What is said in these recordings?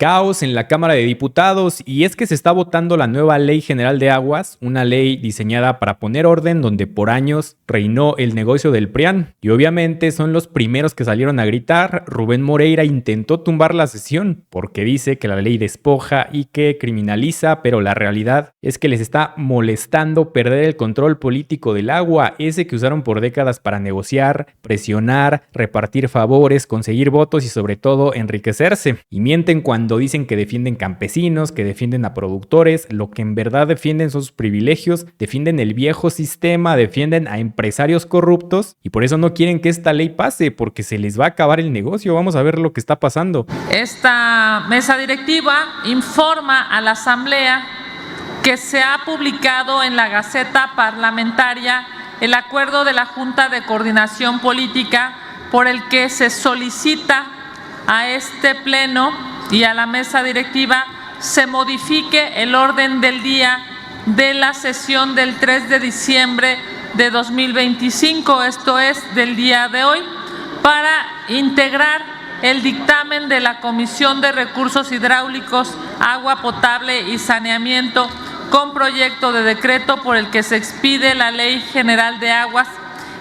Caos en la Cámara de Diputados, y es que se está votando la nueva Ley General de Aguas, una ley diseñada para poner orden donde por años reinó el negocio del PRIAN. Y obviamente son los primeros que salieron a gritar. Rubén Moreira intentó tumbar la sesión porque dice que la ley despoja y que criminaliza, pero la realidad es que les está molestando perder el control político del agua, ese que usaron por décadas para negociar, presionar, repartir favores, conseguir votos y sobre todo enriquecerse. Y mienten cuando dicen que defienden campesinos, que defienden a productores. Lo que en verdad defienden son sus privilegios, defienden el viejo sistema, defienden a empresarios corruptos y por eso no quieren que esta ley pase, porque se les va a acabar el negocio. Vamos a ver lo que está pasando. Esta mesa directiva informa a la Asamblea que se ha publicado en la Gaceta Parlamentaria el acuerdo de la Junta de Coordinación Política por el que se solicita a este pleno y a la mesa directiva se modifique el orden del día de la sesión del 3 de diciembre de 2025, esto es, del día de hoy, para integrar el dictamen de la Comisión de Recursos Hidráulicos, Agua Potable y Saneamiento con proyecto de decreto por el que se expide la Ley General de Aguas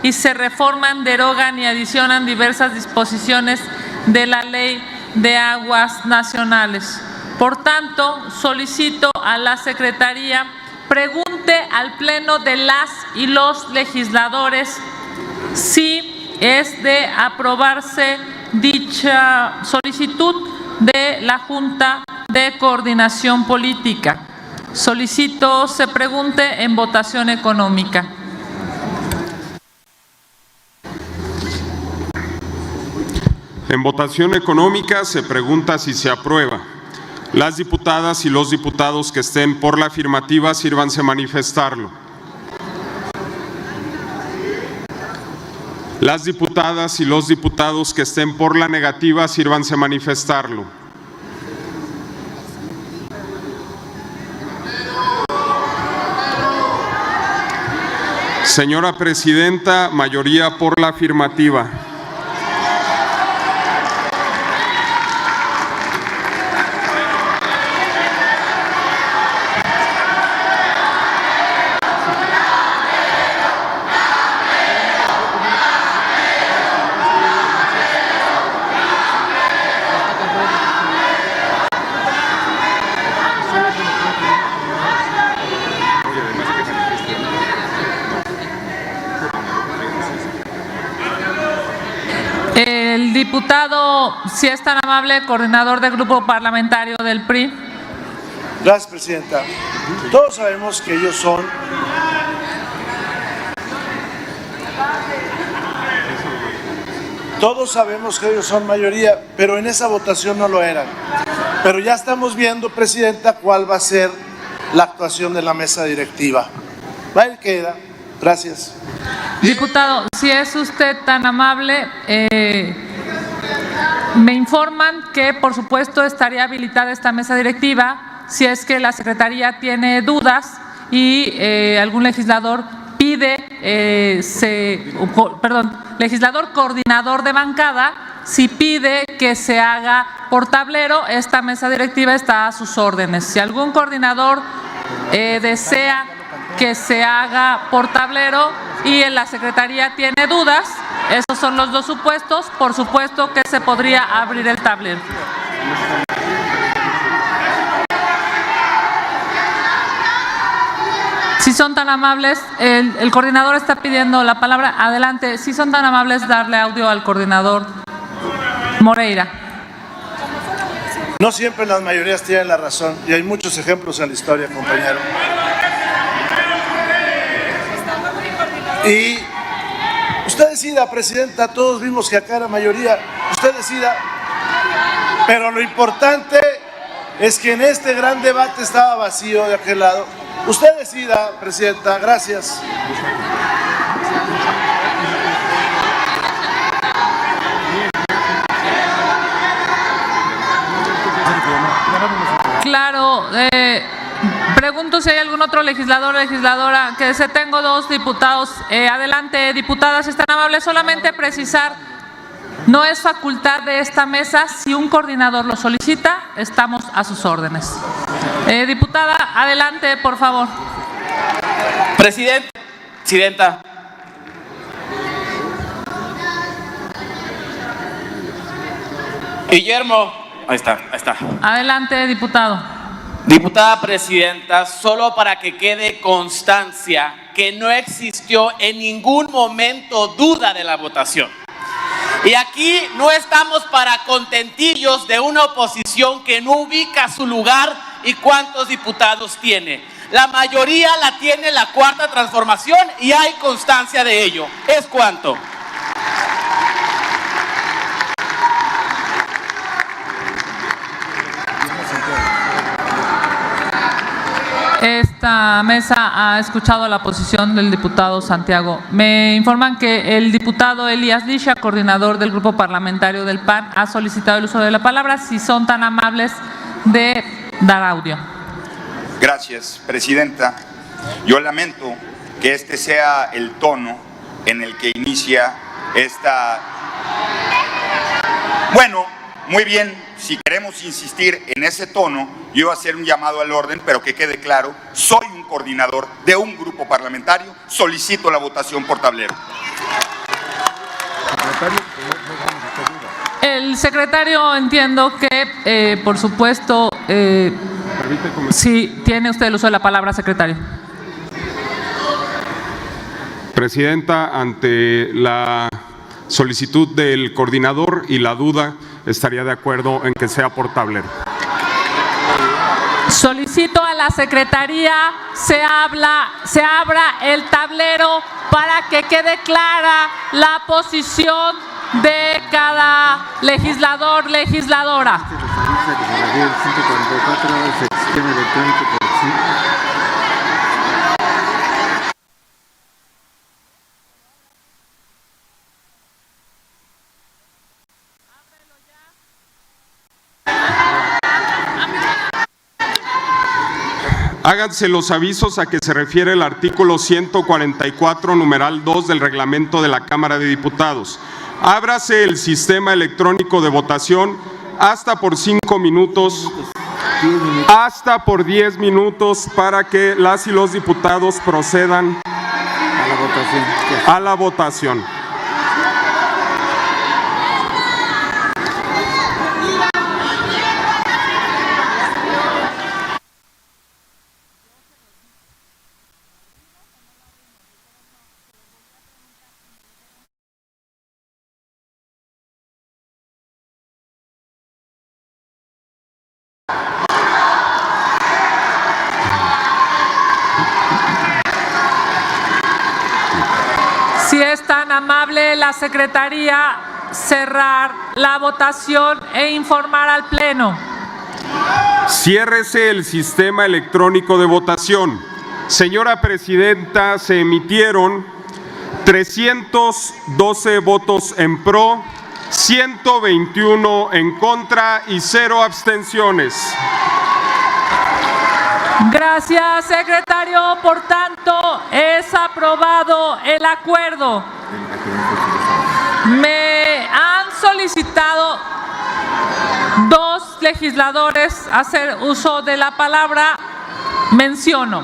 y se reforman, derogan y adicionan diversas disposiciones de la Ley de Aguas Nacionales. Por tanto, solicito a la Secretaría pregunte al Pleno de las y los legisladores si es de aprobarse dicha solicitud de la Junta de Coordinación Política. Solicito se pregunte en votación económica. En votación económica se pregunta si se aprueba. Las diputadas y los diputados que estén por la afirmativa, sírvanse manifestarlo. Las diputadas y los diputados que estén por la negativa, sírvanse manifestarlo. Señora Presidenta, mayoría por la afirmativa. El diputado, si es tan amable, coordinador del grupo parlamentario del PRI. Gracias, Presidenta. Todos sabemos que ellos son mayoría, pero en esa votación no lo eran. Pero ya estamos viendo, Presidenta, cuál va a ser la actuación de la mesa directiva. Ahí queda. Gracias. Diputado, si es usted tan amable, me informan que por supuesto estaría habilitada esta mesa directiva si es que la Secretaría tiene dudas y algún legislador pide, legislador coordinador de bancada, si pide que se haga por tablero, esta mesa directiva está a sus órdenes. Si algún coordinador desea que se haga por tablero y en la Secretaría tiene dudas, esos son los dos supuestos, por supuesto que se podría abrir el tablero. Si son tan amables, el coordinador está pidiendo la palabra. Adelante, si son tan amables, darle audio al coordinador Moreira. No siempre las mayorías tienen la razón y hay muchos ejemplos en la historia, compañero. Y usted decida, Presidenta, todos vimos que acá era mayoría, usted decida, pero lo importante es que en este gran debate estaba vacío de aquel lado. Usted decida, Presidenta, gracias. Claro, pregunto si hay algún otro legislador o legisladora que se tengo dos diputados. Adelante, diputadas, si están amables, solamente precisar No es facultad de esta mesa. Si un coordinador lo solicita, estamos a sus órdenes. Diputada, adelante, por favor. Presidenta. Guillermo. Ahí está. Adelante, diputado. Diputada presidenta, solo para que quede constancia que no existió en ningún momento duda de la votación. Y aquí no estamos para contentillos de una oposición que no ubica su lugar y cuántos diputados tiene. La mayoría la tiene la Cuarta Transformación y hay constancia de ello. ¿Es cuánto? Esta mesa ha escuchado la posición del diputado Santiago. Me informan que el diputado Elías Lisha, coordinador del Grupo Parlamentario del PAN, ha solicitado el uso de la palabra. Si son tan amables de dar audio. Gracias, presidenta. Yo lamento que este sea el tono en el que inicia esta... Bueno, muy bien. Si queremos insistir en ese tono, yo iba a hacer un llamado al orden, pero que quede claro, soy un coordinador de un grupo parlamentario, solicito la votación por tablero. El secretario, entiendo que, por supuesto, sí, tiene usted el uso de la palabra, secretario. Presidenta, ante la solicitud del coordinador y la duda, estaría de acuerdo en que sea por tablero. Solicito a la Secretaría se abra el tablero para que quede clara la posición de cada legislador, legisladora. Háganse los avisos a que se refiere el artículo 144, numeral 2 del reglamento de la Cámara de Diputados. Ábrase el sistema electrónico de votación hasta por 5 minutos, hasta por 10 minutos, para que las y los diputados procedan a la votación. Si es tan amable la Secretaría, cerrar la votación e informar al Pleno. Ciérrese el sistema electrónico de votación. Señora presidenta, se emitieron 312 votos en pro, 121 en contra y 0 abstenciones. Gracias, secretario. Por tanto, es aprobado el acuerdo. Me han solicitado 2 legisladores hacer uso de la palabra. Menciono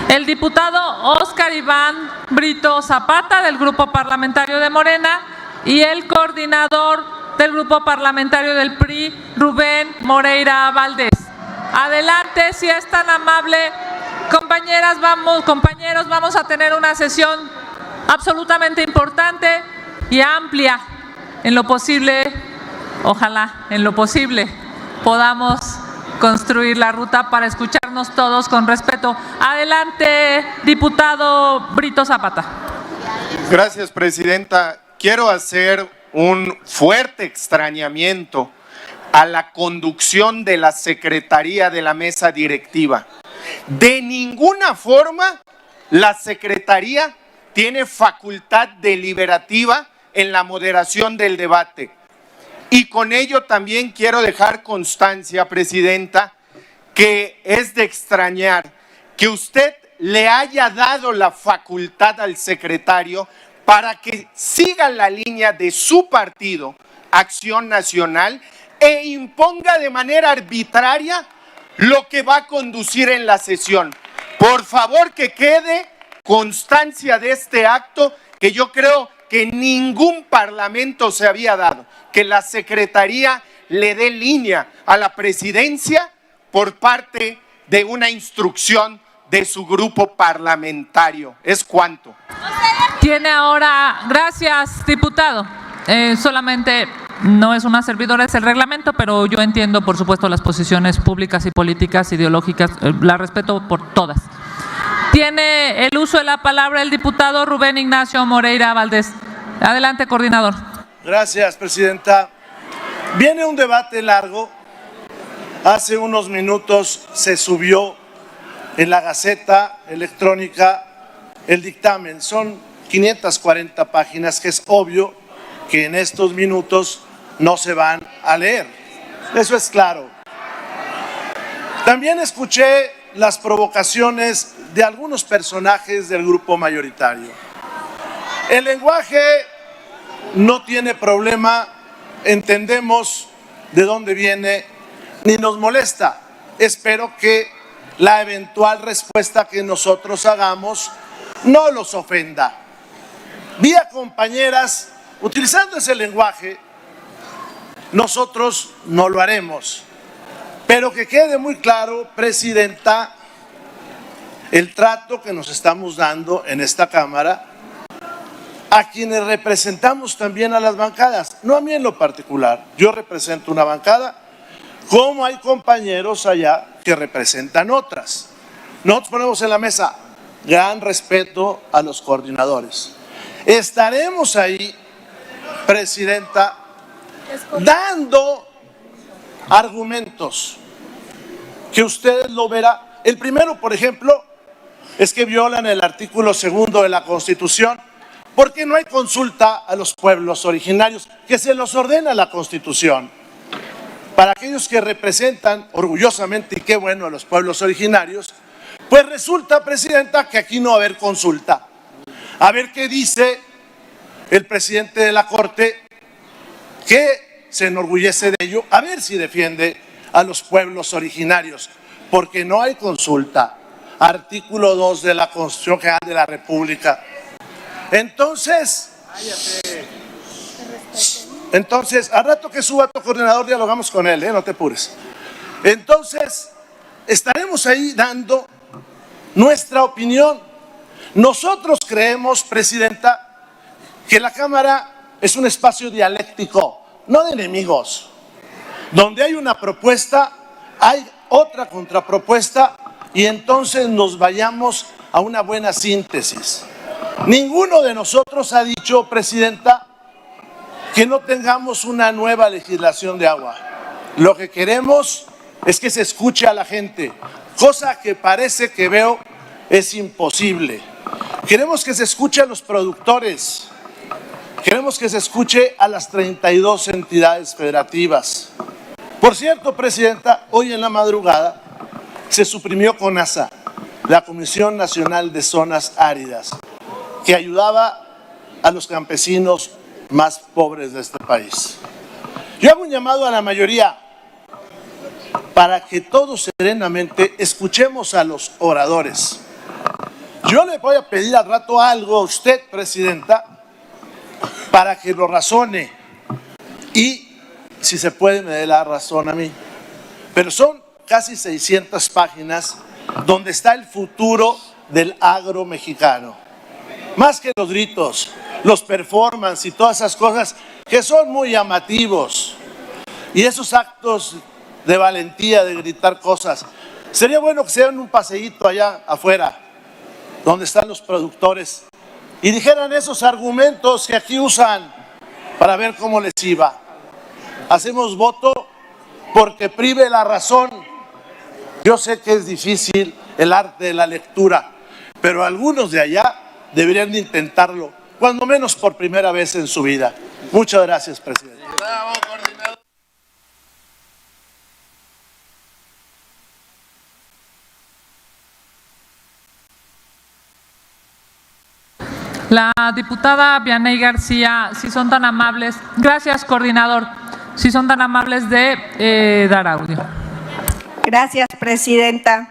el diputado Óscar Iván Brito Zapata, del Grupo Parlamentario de Morena, y el coordinador del Grupo Parlamentario del PRI, Rubén Moreira Valdés. Adelante, si es tan amable. Compañeros, vamos a tener una sesión absolutamente importante y amplia. En lo posible, ojalá, en lo posible, podamos construir la ruta para escucharnos todos con respeto. Adelante, diputado Brito Zapata. Gracias, presidenta. Quiero hacer un fuerte extrañamiento a la conducción de la Secretaría de la Mesa Directiva. De ninguna forma la Secretaría tiene facultad deliberativa en la moderación del debate. Y con ello también quiero dejar constancia, presidenta, que es de extrañar que usted le haya dado la facultad al secretario para que siga la línea de su partido, Acción Nacional, e imponga de manera arbitraria lo que va a conducir en la sesión. Por favor, que quede constancia de este acto que yo creo que ningún parlamento se había dado, que la Secretaría le dé línea a la presidencia por parte de una instrucción de su grupo parlamentario. ¿Es cuánto? Tiene ahora, gracias, diputado. Solamente no es una servidora, es el reglamento, pero yo entiendo, por supuesto, las posiciones públicas y políticas, ideológicas, las respeto por todas. Tiene el uso de la palabra el diputado Rubén Ignacio Moreira Valdés. Adelante, coordinador. Gracias, presidenta. Viene un debate largo. Hace unos minutos se subió en la Gaceta Electrónica el dictamen. Son 540 páginas que es obvio que en estos minutos no se van a leer. Eso es claro. También escuché las provocaciones de algunos personajes del grupo mayoritario. El lenguaje no tiene problema, entendemos de dónde viene, ni nos molesta. Espero que la eventual respuesta que nosotros hagamos no los ofenda. Vi a compañeras utilizando ese lenguaje, nosotros no lo haremos. Pero que quede muy claro, presidenta, el trato que nos estamos dando en esta Cámara a quienes representamos también a las bancadas, no a mí en lo particular. Yo represento una bancada, como hay compañeros allá que representan otras. Nosotros ponemos en la mesa gran respeto a los coordinadores. Estaremos ahí, presidenta, dando argumentos que usted lo verá. El primero, por ejemplo, es que violan el artículo 2 de la Constitución porque no hay consulta a los pueblos originarios, que se los ordena la Constitución. Para aquellos que representan orgullosamente, y qué bueno, a los pueblos originarios, pues resulta, presidenta, que aquí no va a haber consulta. A ver qué dice el presidente de la Corte, que se enorgullece de ello, a ver si defiende a los pueblos originarios, porque no hay consulta. Artículo 2 de la Constitución General de la República. Entonces, al rato que suba tu coordinador dialogamos con él, no te apures. Entonces, estaremos ahí dando nuestra opinión. Nosotros creemos, presidenta, que la Cámara es un espacio dialéctico, no de enemigos. Donde hay una propuesta, hay otra contrapropuesta y entonces nos vayamos a una buena síntesis. Ninguno de nosotros ha dicho, presidenta, que no tengamos una nueva legislación de agua. Lo que queremos es que se escuche a la gente, cosa que parece que veo es imposible. Queremos que se escuche a los productores, queremos que se escuche a las 32 entidades federativas. Por cierto, presidenta, hoy en la madrugada se suprimió CONAZA, la Comisión Nacional de Zonas Áridas, que ayudaba a los campesinos más pobres de este país. Yo hago un llamado a la mayoría para que todos serenamente escuchemos a los oradores. Yo le voy a pedir al rato algo a usted, presidenta, para que lo razone y, si se puede, me dé la razón a mí. Pero son casi 600 páginas donde está el futuro del agro mexicano. Más que los gritos, los performances y todas esas cosas que son muy llamativos. Y esos actos de valentía, de gritar cosas. Sería bueno que se dieran un paseíto allá afuera, donde están los productores, y dijeran esos argumentos que aquí usan para ver cómo les iba. Hacemos voto porque prive la razón. Yo sé que es difícil el arte de la lectura, pero algunos de allá deberían de intentarlo, cuando menos por primera vez en su vida. Muchas gracias, presidente. Bravo, coordinador. La diputada Vianey García, si son tan amables, gracias coordinador, si son tan amables de dar audio. Gracias, presidenta.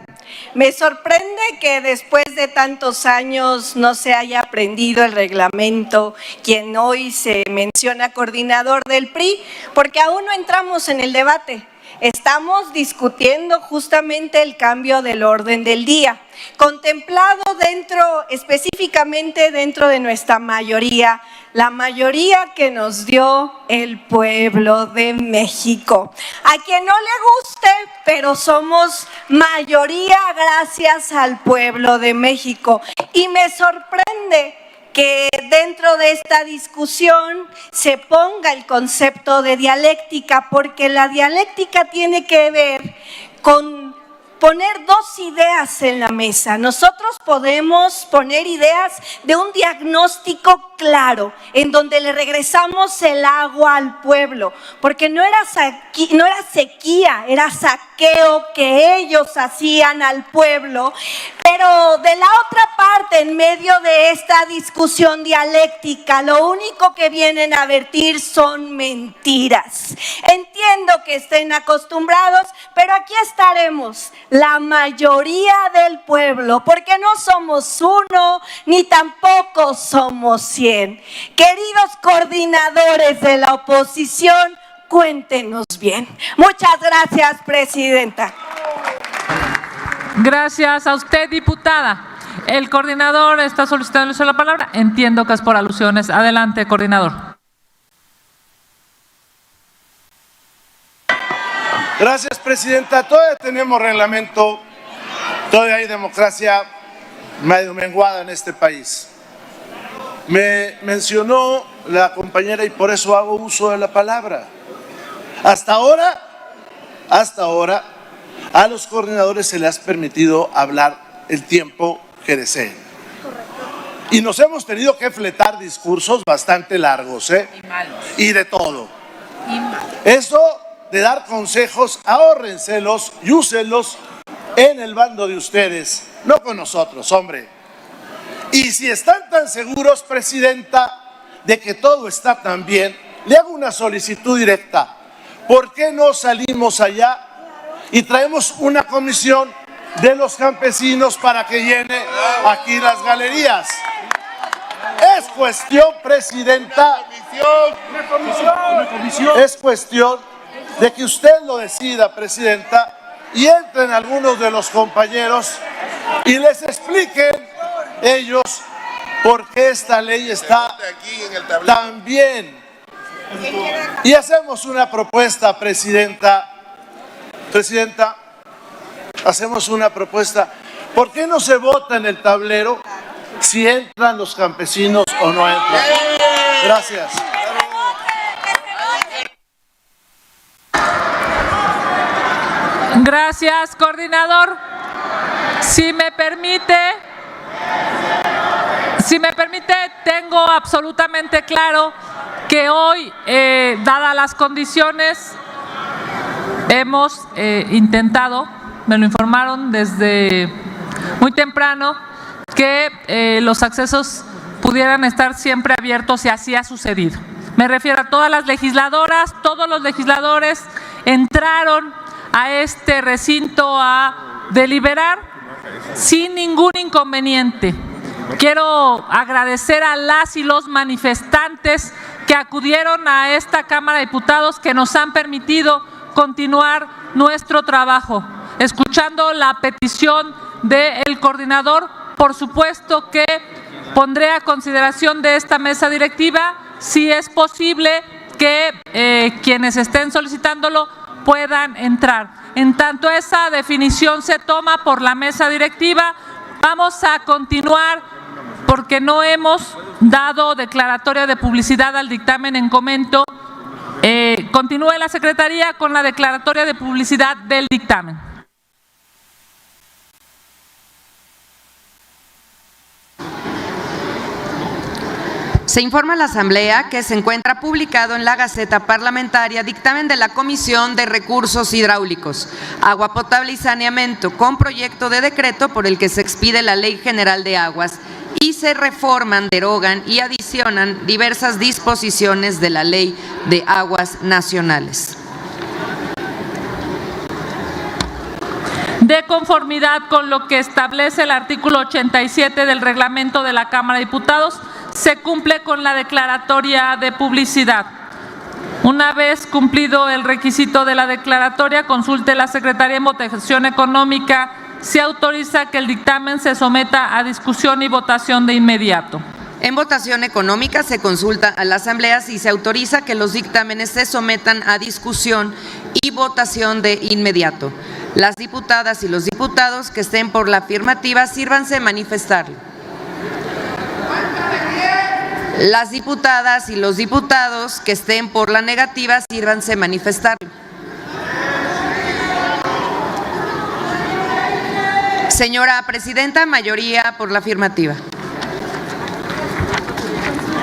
Me sorprende que después de tantos años no se haya aprendido el reglamento, quien hoy se menciona coordinador del PRI, porque aún no entramos en el debate. Estamos discutiendo justamente el cambio del orden del día, contemplado específicamente dentro de nuestra mayoría, la mayoría que nos dio el pueblo de México. A quien no le guste, pero somos mayoría gracias al pueblo de México. Y me sorprende que dentro de esta discusión se ponga el concepto de dialéctica, porque la dialéctica tiene que ver con poner dos ideas en la mesa. Nosotros podemos poner ideas de un diagnóstico claro, en donde le regresamos el agua al pueblo, porque no era sequía, era saqueo que ellos hacían al pueblo. Pero de la otra parte, en medio de esta discusión dialéctica, lo único que vienen a vertir son mentiras. Entiendo que estén acostumbrados, pero aquí estaremos, la mayoría del pueblo, porque no somos uno, ni tampoco somos 100. Queridos coordinadores de la oposición, cuéntenos bien. Muchas gracias, presidenta. Gracias a usted, diputada. El coordinador está solicitando la palabra. Entiendo que es por alusiones. Adelante, coordinador. Gracias, presidenta. Todavía tenemos reglamento, todavía hay democracia medio menguada en este país. Me mencionó la compañera y por eso hago uso de la palabra. Hasta ahora, a los coordinadores se les ha permitido hablar el tiempo que deseen. Y nos hemos tenido que fletar discursos bastante largos, y de todo. Eso de dar consejos, ahórrenselos y úsenlos en el bando de ustedes, no con nosotros, hombre. Y si están tan seguros, presidenta, de que todo está tan bien, le hago una solicitud directa. ¿Por qué no salimos allá y traemos una comisión de los campesinos para que llene aquí las galerías? Es cuestión, presidenta, es cuestión de que usted lo decida, presidenta, y entren algunos de los compañeros y les expliquen ellos por qué esta ley está tan bien. Y hacemos una propuesta, presidenta, hacemos una propuesta. ¿Por qué no se vota en el tablero si entran los campesinos o no entran? Gracias. Gracias, coordinador. Si me permite, tengo absolutamente claro que hoy, dadas las condiciones, hemos intentado, me lo informaron desde muy temprano, que los accesos pudieran estar siempre abiertos y así ha sucedido. Me refiero a todas las legisladoras, todos los legisladores entraron a este recinto a deliberar sin ningún inconveniente. Quiero agradecer a las y los manifestantes que acudieron a esta Cámara de Diputados, que nos han permitido continuar nuestro trabajo. Escuchando la petición del coordinador, por supuesto que pondré a consideración de esta mesa directiva, si es posible que quienes estén solicitándolo puedan entrar. En tanto esa definición se toma por la mesa directiva, vamos a continuar porque no hemos dado declaratoria de publicidad al dictamen en comento. Continúe la Secretaría con la declaratoria de publicidad del dictamen. Se informa a la Asamblea que se encuentra publicado en la Gaceta Parlamentaria dictamen de la Comisión de Recursos Hidráulicos, Agua Potable y Saneamiento, con proyecto de decreto por el que se expide la Ley General de Aguas y se reforman, derogan y adicionan diversas disposiciones de la Ley de Aguas Nacionales. De conformidad con lo que establece el artículo 87 del reglamento de la Cámara de Diputados, se cumple con la declaratoria de publicidad. Una vez cumplido el requisito de la declaratoria, consulte la Secretaría en Votación Económica si autoriza que el dictamen se someta a discusión y votación de inmediato. En votación económica se consulta a la Asamblea si se autoriza que los dictámenes se sometan a discusión y votación de inmediato. Las diputadas y los diputados que estén por la afirmativa, sírvanse manifestarlo. Las diputadas y los diputados que estén por la negativa, sírvanse manifestarlo. Señora Presidenta, mayoría por la afirmativa.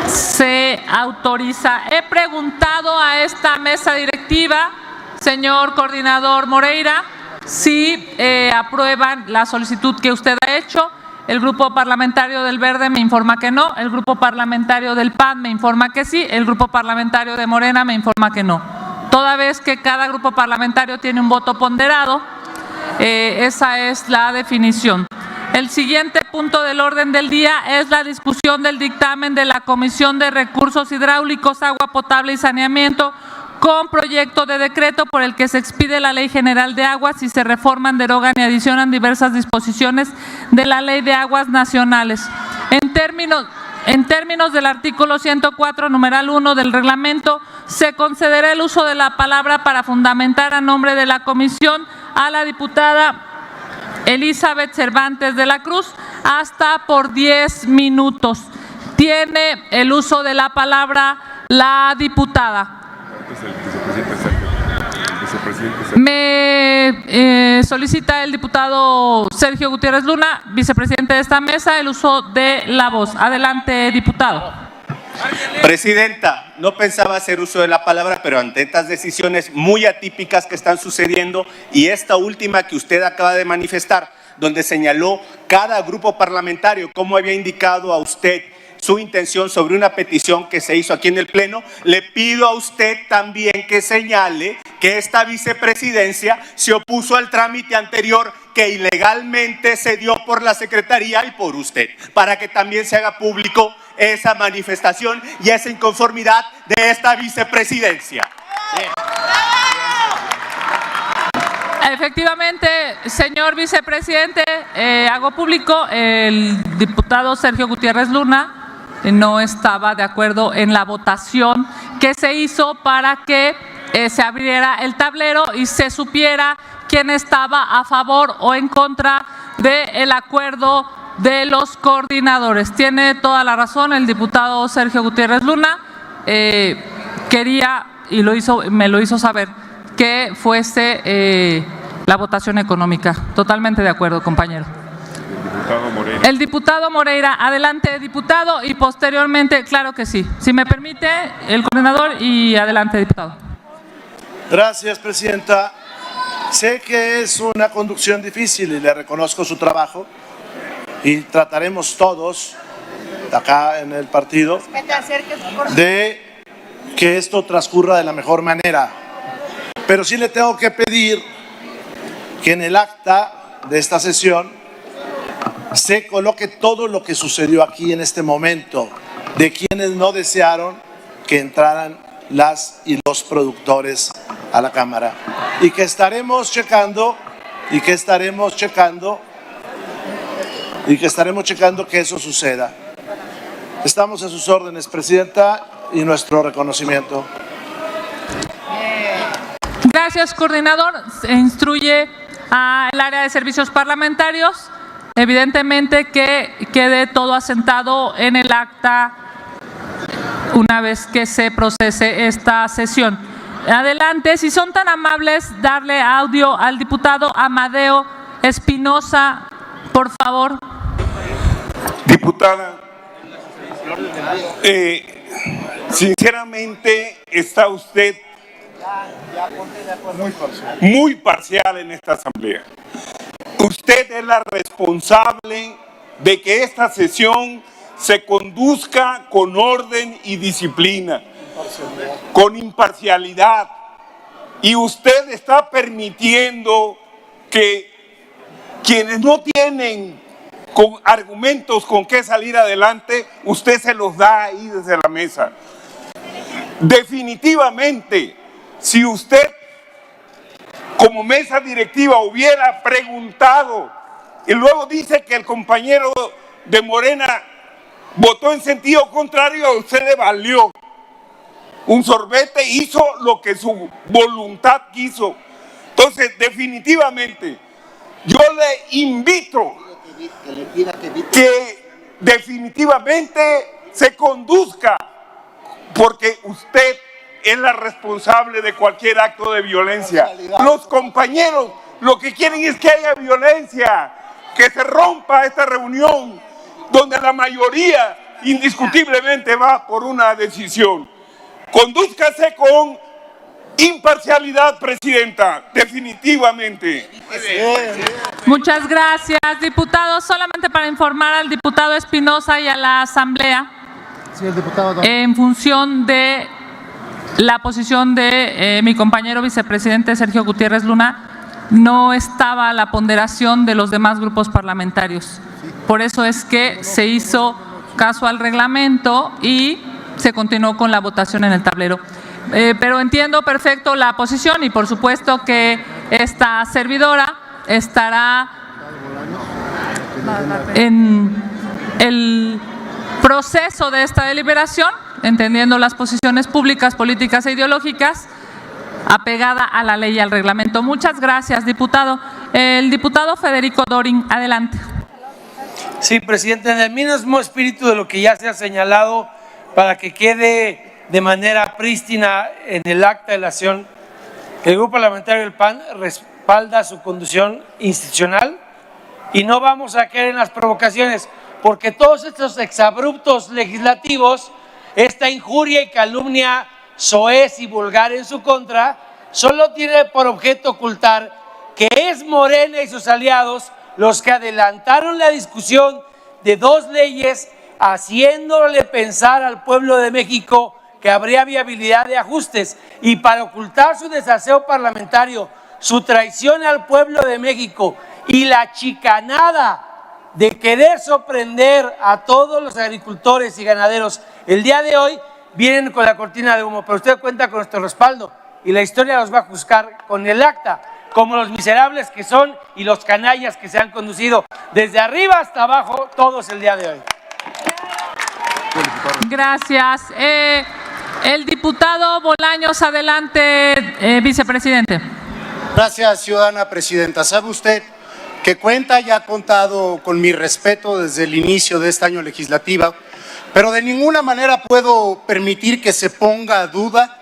Se autoriza. He preguntado a esta mesa directiva, señor coordinador Moreira, si aprueban la solicitud que usted ha hecho. El Grupo Parlamentario del Verde me informa que no, el Grupo Parlamentario del PAN me informa que sí, el Grupo Parlamentario de Morena me informa que no. Toda vez que cada grupo parlamentario tiene un voto ponderado, esa es la definición. El siguiente punto del orden del día es la discusión del dictamen de la Comisión de Recursos Hidráulicos, Agua Potable y Saneamiento, con proyecto de decreto por el que se expide la Ley General de Aguas y se reforman, derogan y adicionan diversas disposiciones de la Ley de Aguas Nacionales. En términos del artículo 104, numeral 1 del reglamento, se concederá el uso de la palabra para fundamentar a nombre de la comisión a la diputada Elizabeth Cervantes de la Cruz hasta por 10 minutos. Tiene el uso de la palabra la diputada. Me solicita el diputado Sergio Gutiérrez Luna, vicepresidente de esta mesa, el uso de la voz. Adelante, diputado. Presidenta, no pensaba hacer uso de la palabra, pero ante estas decisiones muy atípicas que están sucediendo y esta última que usted acaba de manifestar, donde señaló cada grupo parlamentario cómo había indicado a usted su intención sobre una petición que se hizo aquí en el Pleno, le pido a usted también que señale que esta vicepresidencia se opuso al trámite anterior que ilegalmente se dio por la Secretaría y por usted, para que también se haga público esa manifestación y esa inconformidad de esta vicepresidencia. Bien. Efectivamente, señor vicepresidente, hago público, el diputado Sergio Gutiérrez Luna no estaba de acuerdo en la votación que se hizo para que se abriera el tablero y se supiera quién estaba a favor o en contra del acuerdo de los coordinadores. Tiene toda la razón el diputado Sergio Gutiérrez Luna. Quería, y me lo hizo saber, que fuese la votación económica. Totalmente de acuerdo, compañero. El diputado Moreira, adelante, diputado, y posteriormente, claro que sí. Si me permite, el coordinador y adelante, diputado. Gracias, presidenta. Sé que es una conducción difícil y le reconozco su trabajo y trataremos todos acá en el partido de que esto transcurra de la mejor manera. Pero sí le tengo que pedir que en el acta de esta sesión se coloque todo lo que sucedió aquí en este momento, de quienes no desearon que entraran las y los productores a la Cámara, y que estaremos checando que eso suceda. Estamos a sus órdenes, presidenta, y nuestro reconocimiento. Gracias, coordinador. Se instruye al área de servicios parlamentarios, evidentemente, que quede todo asentado en el acta una vez que se procese esta sesión. Adelante, si son tan amables, darle audio al diputado Amadeo Espinosa, por favor. Diputada, sinceramente está usted muy parcial en esta asamblea. Usted es la responsable de que esta sesión se conduzca con orden y disciplina, con imparcialidad. Y usted está permitiendo que quienes no tienen con argumentos con qué salir adelante, usted se los da ahí desde la mesa. Definitivamente, si usted como mesa directiva hubiera preguntado y luego dice que el compañero de Morena votó en sentido contrario, a usted le valió un sorbete, hizo lo que su voluntad quiso. Entonces, definitivamente, yo le invito que definitivamente se conduzca, porque usted es la responsable de cualquier acto de violencia. Los compañeros lo que quieren es que haya violencia, que se rompa esta reunión, donde la mayoría indiscutiblemente va por una decisión. Condúzcase con imparcialidad, Presidenta, definitivamente. Muchas gracias, diputado. Solamente para informar al diputado Espinosa y a la Asamblea, en función de la posición de mi compañero vicepresidente Sergio Gutiérrez Luna, no estaba la ponderación de los demás grupos parlamentarios. Por eso es que se hizo caso al reglamento y se continuó con la votación en el tablero. Pero entiendo perfecto la posición y por supuesto que esta servidora estará en el proceso de esta deliberación, entendiendo las posiciones públicas, políticas e ideológicas, apegada a la ley y al reglamento. Muchas gracias, diputado. El diputado Federico Dorin, adelante. Sí, presidente, en el mismo espíritu de lo que ya se ha señalado, para que quede de manera prístina en el acta de la acción, el Grupo Parlamentario del PAN respalda su conducción institucional y no vamos a caer en las provocaciones, porque todos estos exabruptos legislativos, esta injuria y calumnia soez y vulgar en su contra, solo tiene por objeto ocultar que es Morena y sus aliados los que adelantaron la discusión de dos leyes, haciéndole pensar al pueblo de México que habría viabilidad de ajustes, y para ocultar su desaseo parlamentario, su traición al pueblo de México y la chicanada de querer sorprender a todos los agricultores y ganaderos el día de hoy, vienen con la cortina de humo. Pero usted cuenta con nuestro respaldo y la historia los va a juzgar con el acta, como los miserables que son y los canallas que se han conducido desde arriba hasta abajo todos el día de hoy. Gracias. El diputado Bolaños, adelante, vicepresidente. Gracias, ciudadana presidenta. ¿Sabe usted que cuenta y ha contado con mi respeto desde el inicio de este año legislativo, pero de ninguna manera puedo permitir que se ponga a duda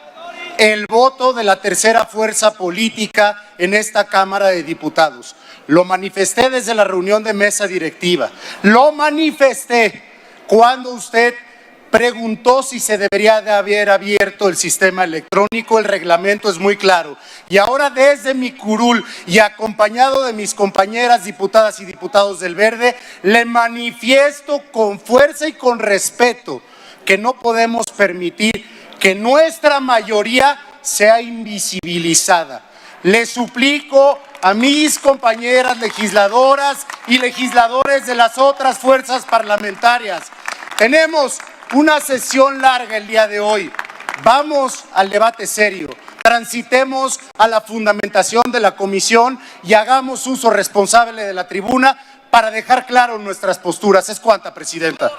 el voto de la tercera fuerza política en esta Cámara de Diputados? Lo manifesté desde la reunión de mesa directiva, lo manifesté cuando usted preguntó si se debería de haber abierto el sistema electrónico. El reglamento es muy claro. Y ahora desde mi curul y acompañado de mis compañeras diputadas y diputados del Verde, le manifiesto con fuerza y con respeto que no podemos permitir que nuestra mayoría sea invisibilizada. Le suplico a mis compañeras legisladoras y legisladores de las otras fuerzas parlamentarias, tenemos una sesión larga el día de hoy. Vamos al debate serio, transitemos a la fundamentación de la comisión y hagamos uso responsable de la tribuna para dejar claro nuestras posturas. Es cuanta, presidenta.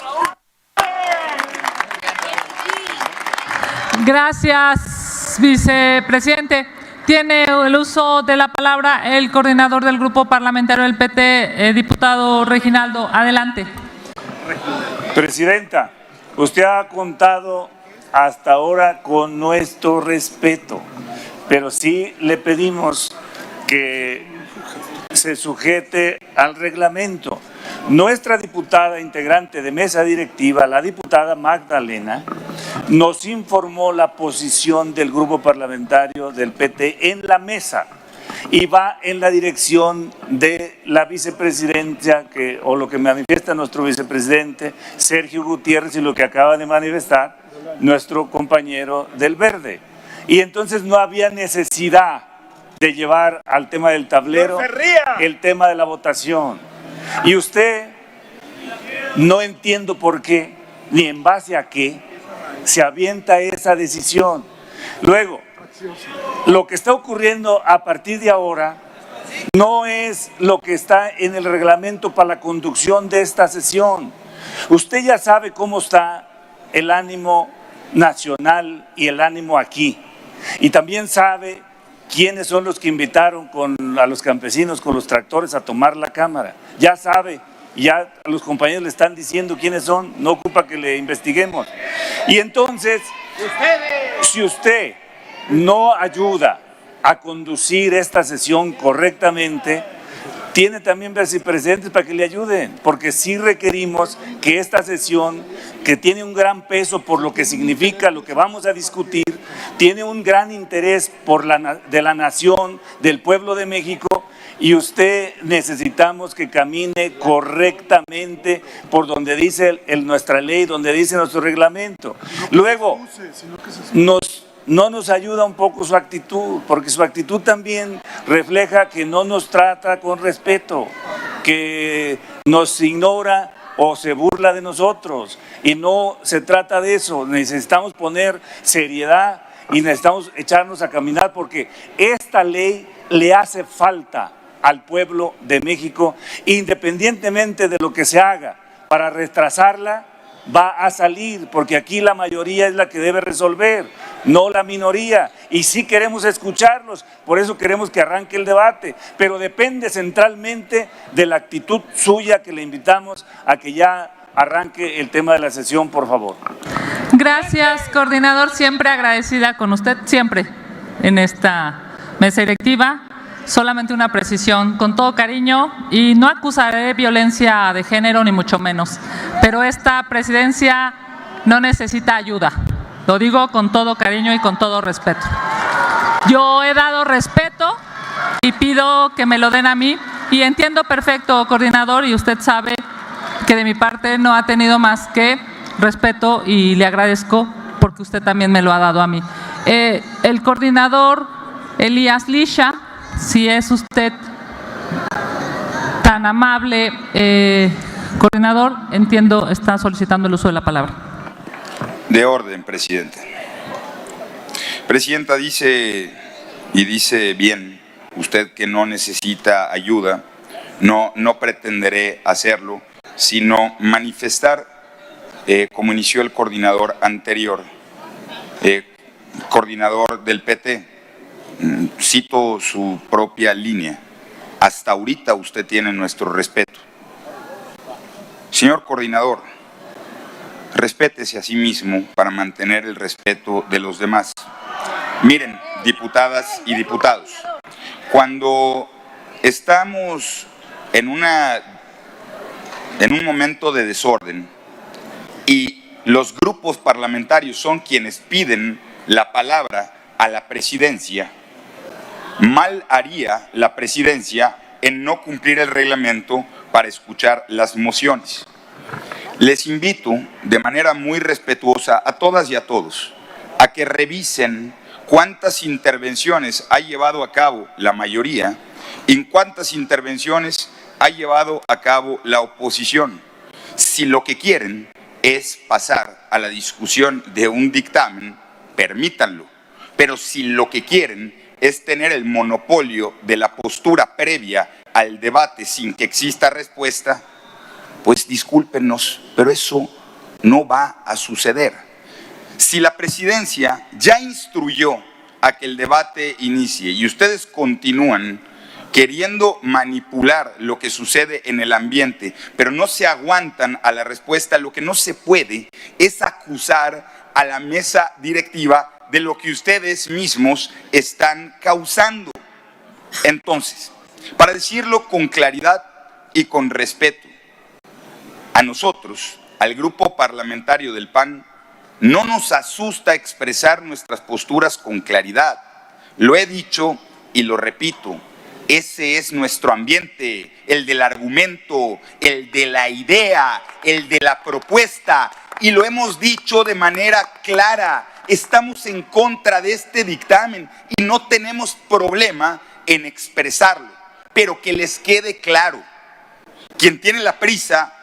Gracias, vicepresidente. Tiene el uso de la palabra el coordinador del grupo parlamentario del PT, diputado Reginaldo. Adelante. Presidenta, usted ha contado hasta ahora con nuestro respeto, pero sí le pedimos que se sujete al reglamento. Nuestra diputada integrante de mesa directiva, la diputada Magdalena, nos informó la posición del grupo parlamentario del PT en la mesa. y va en la dirección de la vicepresidencia, o lo que manifiesta nuestro vicepresidente Sergio Gutiérrez y lo que acaba de manifestar nuestro compañero del Verde. Y entonces no había necesidad de llevar al tema del tablero el tema de la votación. Y usted, no entiendo por qué, ni en base a qué, se avienta esa decisión. Luego, lo que está ocurriendo a partir de ahora no es lo que está en el reglamento para la conducción de esta sesión. Usted ya sabe cómo está el ánimo nacional y el ánimo aquí. Y también sabe quiénes son los que invitaron a los campesinos con los tractores a tomar la Cámara. Ya sabe, ya los compañeros le están diciendo quiénes son, no ocupa que le investiguemos. Y entonces, si usted no ayuda a conducir esta sesión correctamente, tiene también vicepresidentes para que le ayuden, porque sí requerimos que esta sesión, que tiene un gran peso por lo que significa lo que vamos a discutir, tiene un gran interés de la nación, del pueblo de México, y usted necesitamos que camine correctamente por donde dice nuestra ley, donde dice nuestro reglamento. Luego, no nos ayuda un poco su actitud, porque su actitud también refleja que no nos trata con respeto, que nos ignora o se burla de nosotros, y no se trata de eso. Necesitamos poner seriedad y necesitamos echarnos a caminar, porque esta ley le hace falta al pueblo de México, independientemente de lo que se haga para retrasarla. Va a salir, porque aquí la mayoría es la que debe resolver, no la minoría, y sí queremos escucharlos, por eso queremos que arranque el debate, pero depende centralmente de la actitud suya, que le invitamos a que ya arranque el tema de la sesión, por favor. Gracias, coordinador, siempre agradecida con usted, siempre en esta mesa directiva. Solamente una precisión, con todo cariño, y no acusaré de violencia de género ni mucho menos, pero esta presidencia no necesita ayuda, lo digo con todo cariño y con todo respeto. Yo he dado respeto y pido que me lo den a mí, y entiendo perfecto, coordinador, y usted sabe que de mi parte no ha tenido más que respeto, y le agradezco porque usted también me lo ha dado a mí. El coordinador Elías Lisha, si es usted tan amable, coordinador, entiendo, está solicitando el uso de la palabra. De orden, presidente. Presidenta, dice bien usted que no necesita ayuda. No pretenderé hacerlo, sino manifestar, como inició el coordinador anterior, coordinador del PT. Cito su propia línea: hasta ahorita usted tiene nuestro respeto. Señor coordinador, respétese a sí mismo para mantener el respeto de los demás. Miren, diputadas y diputados, cuando estamos en un momento de desorden y los grupos parlamentarios son quienes piden la palabra a la presidencia, mal haría la presidencia en no cumplir el reglamento para escuchar las mociones. Les invito de manera muy respetuosa a todas y a todos a que revisen cuántas intervenciones ha llevado a cabo la mayoría y cuántas intervenciones ha llevado a cabo la oposición. Si lo que quieren es pasar a la discusión de un dictamen, permítanlo. Pero si lo que quieren es tener el monopolio de la postura previa al debate sin que exista respuesta, pues discúlpenos, pero eso no va a suceder. Si la presidencia ya instruyó a que el debate inicie y ustedes continúan queriendo manipular lo que sucede en el ambiente, pero no se aguantan a la respuesta, lo que no se puede es acusar a la mesa directiva de lo que ustedes mismos están causando. Entonces, para decirlo con claridad y con respeto, a nosotros, al grupo parlamentario del PAN, no nos asusta expresar nuestras posturas con claridad. Lo he dicho y lo repito, Ese es nuestro ambiente, el del argumento, el de la idea, el de la propuesta. Y lo hemos dicho de manera clara, estamos en contra de este dictamen y no tenemos problema en expresarlo. Pero que les quede claro, quien tiene la prisa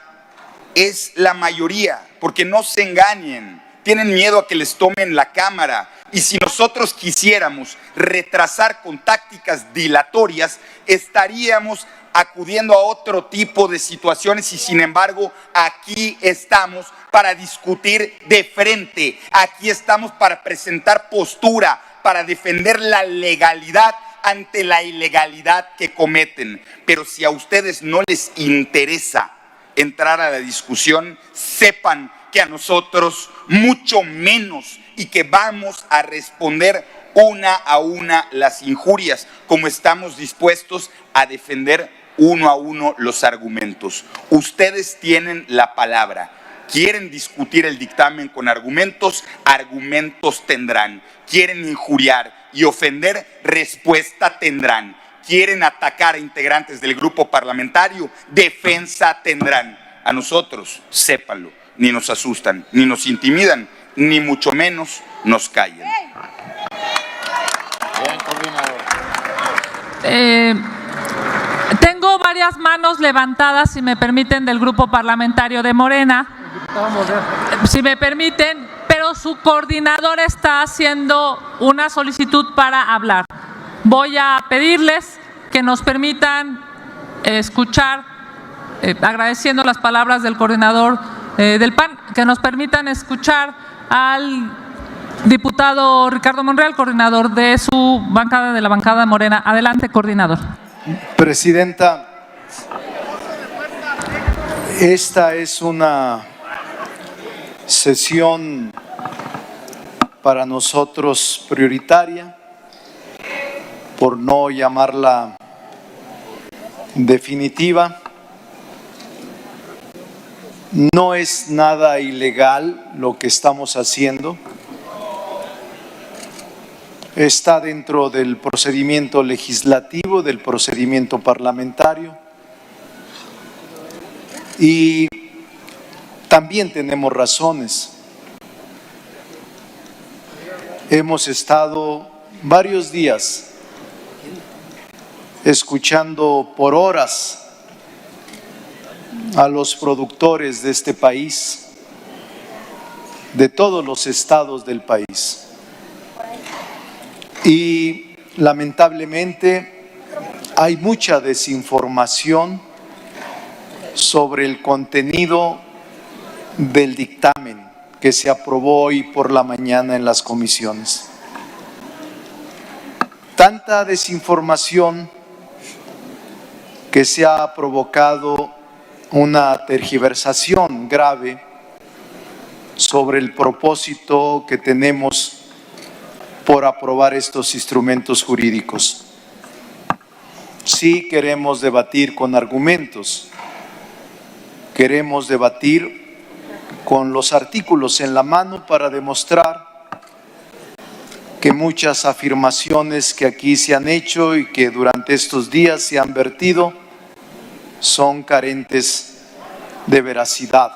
es la mayoría, porque no se engañen, tienen miedo a que les tomen la cámara. Y si nosotros quisiéramos retrasar con tácticas dilatorias, estaríamos acudiendo a otro tipo de situaciones y sin embargo aquí estamos para discutir de frente, aquí estamos para presentar postura, para defender la legalidad ante la ilegalidad que cometen. Pero si a ustedes no les interesa entrar a la discusión, sepan que a nosotros mucho menos, y que vamos a responder una a una las injurias, como estamos dispuestos a defender uno a uno los argumentos. Ustedes tienen la palabra. Quieren discutir el dictamen con argumentos, argumentos tendrán. Quieren injuriar y ofender, respuesta tendrán. Quieren atacar a integrantes del grupo parlamentario, defensa tendrán. A nosotros, sépanlo, ni nos asustan, ni nos intimidan, ni mucho menos nos callan. Tengo varias manos levantadas, si me permiten, del grupo parlamentario de Morena, si me permiten, pero su coordinador está haciendo una solicitud para hablar. Voy a pedirles que nos permitan escuchar, agradeciendo las palabras del coordinador del PAN, que nos permitan escuchar al diputado Ricardo Monreal, coordinador de su bancada, de la bancada Morena. Adelante, coordinador. Presidenta, esta es una sesión para nosotros prioritaria, por no llamarla definitiva. No es nada ilegal lo que estamos haciendo. Está dentro del procedimiento legislativo, del procedimiento parlamentario. Y también tenemos razones. Hemos estado varios días escuchando por horas a los productores de este país, de todos los estados del país. Y lamentablemente hay mucha desinformación sobre el contenido del dictamen que se aprobó hoy por la mañana en las comisiones. Tanta desinformación que se ha provocado una tergiversación grave sobre el propósito que tenemos por aprobar estos instrumentos jurídicos. Sí queremos debatir con argumentos, queremos debatir con los artículos en la mano para demostrar que muchas afirmaciones que aquí se han hecho y que durante estos días se han vertido son carentes de veracidad,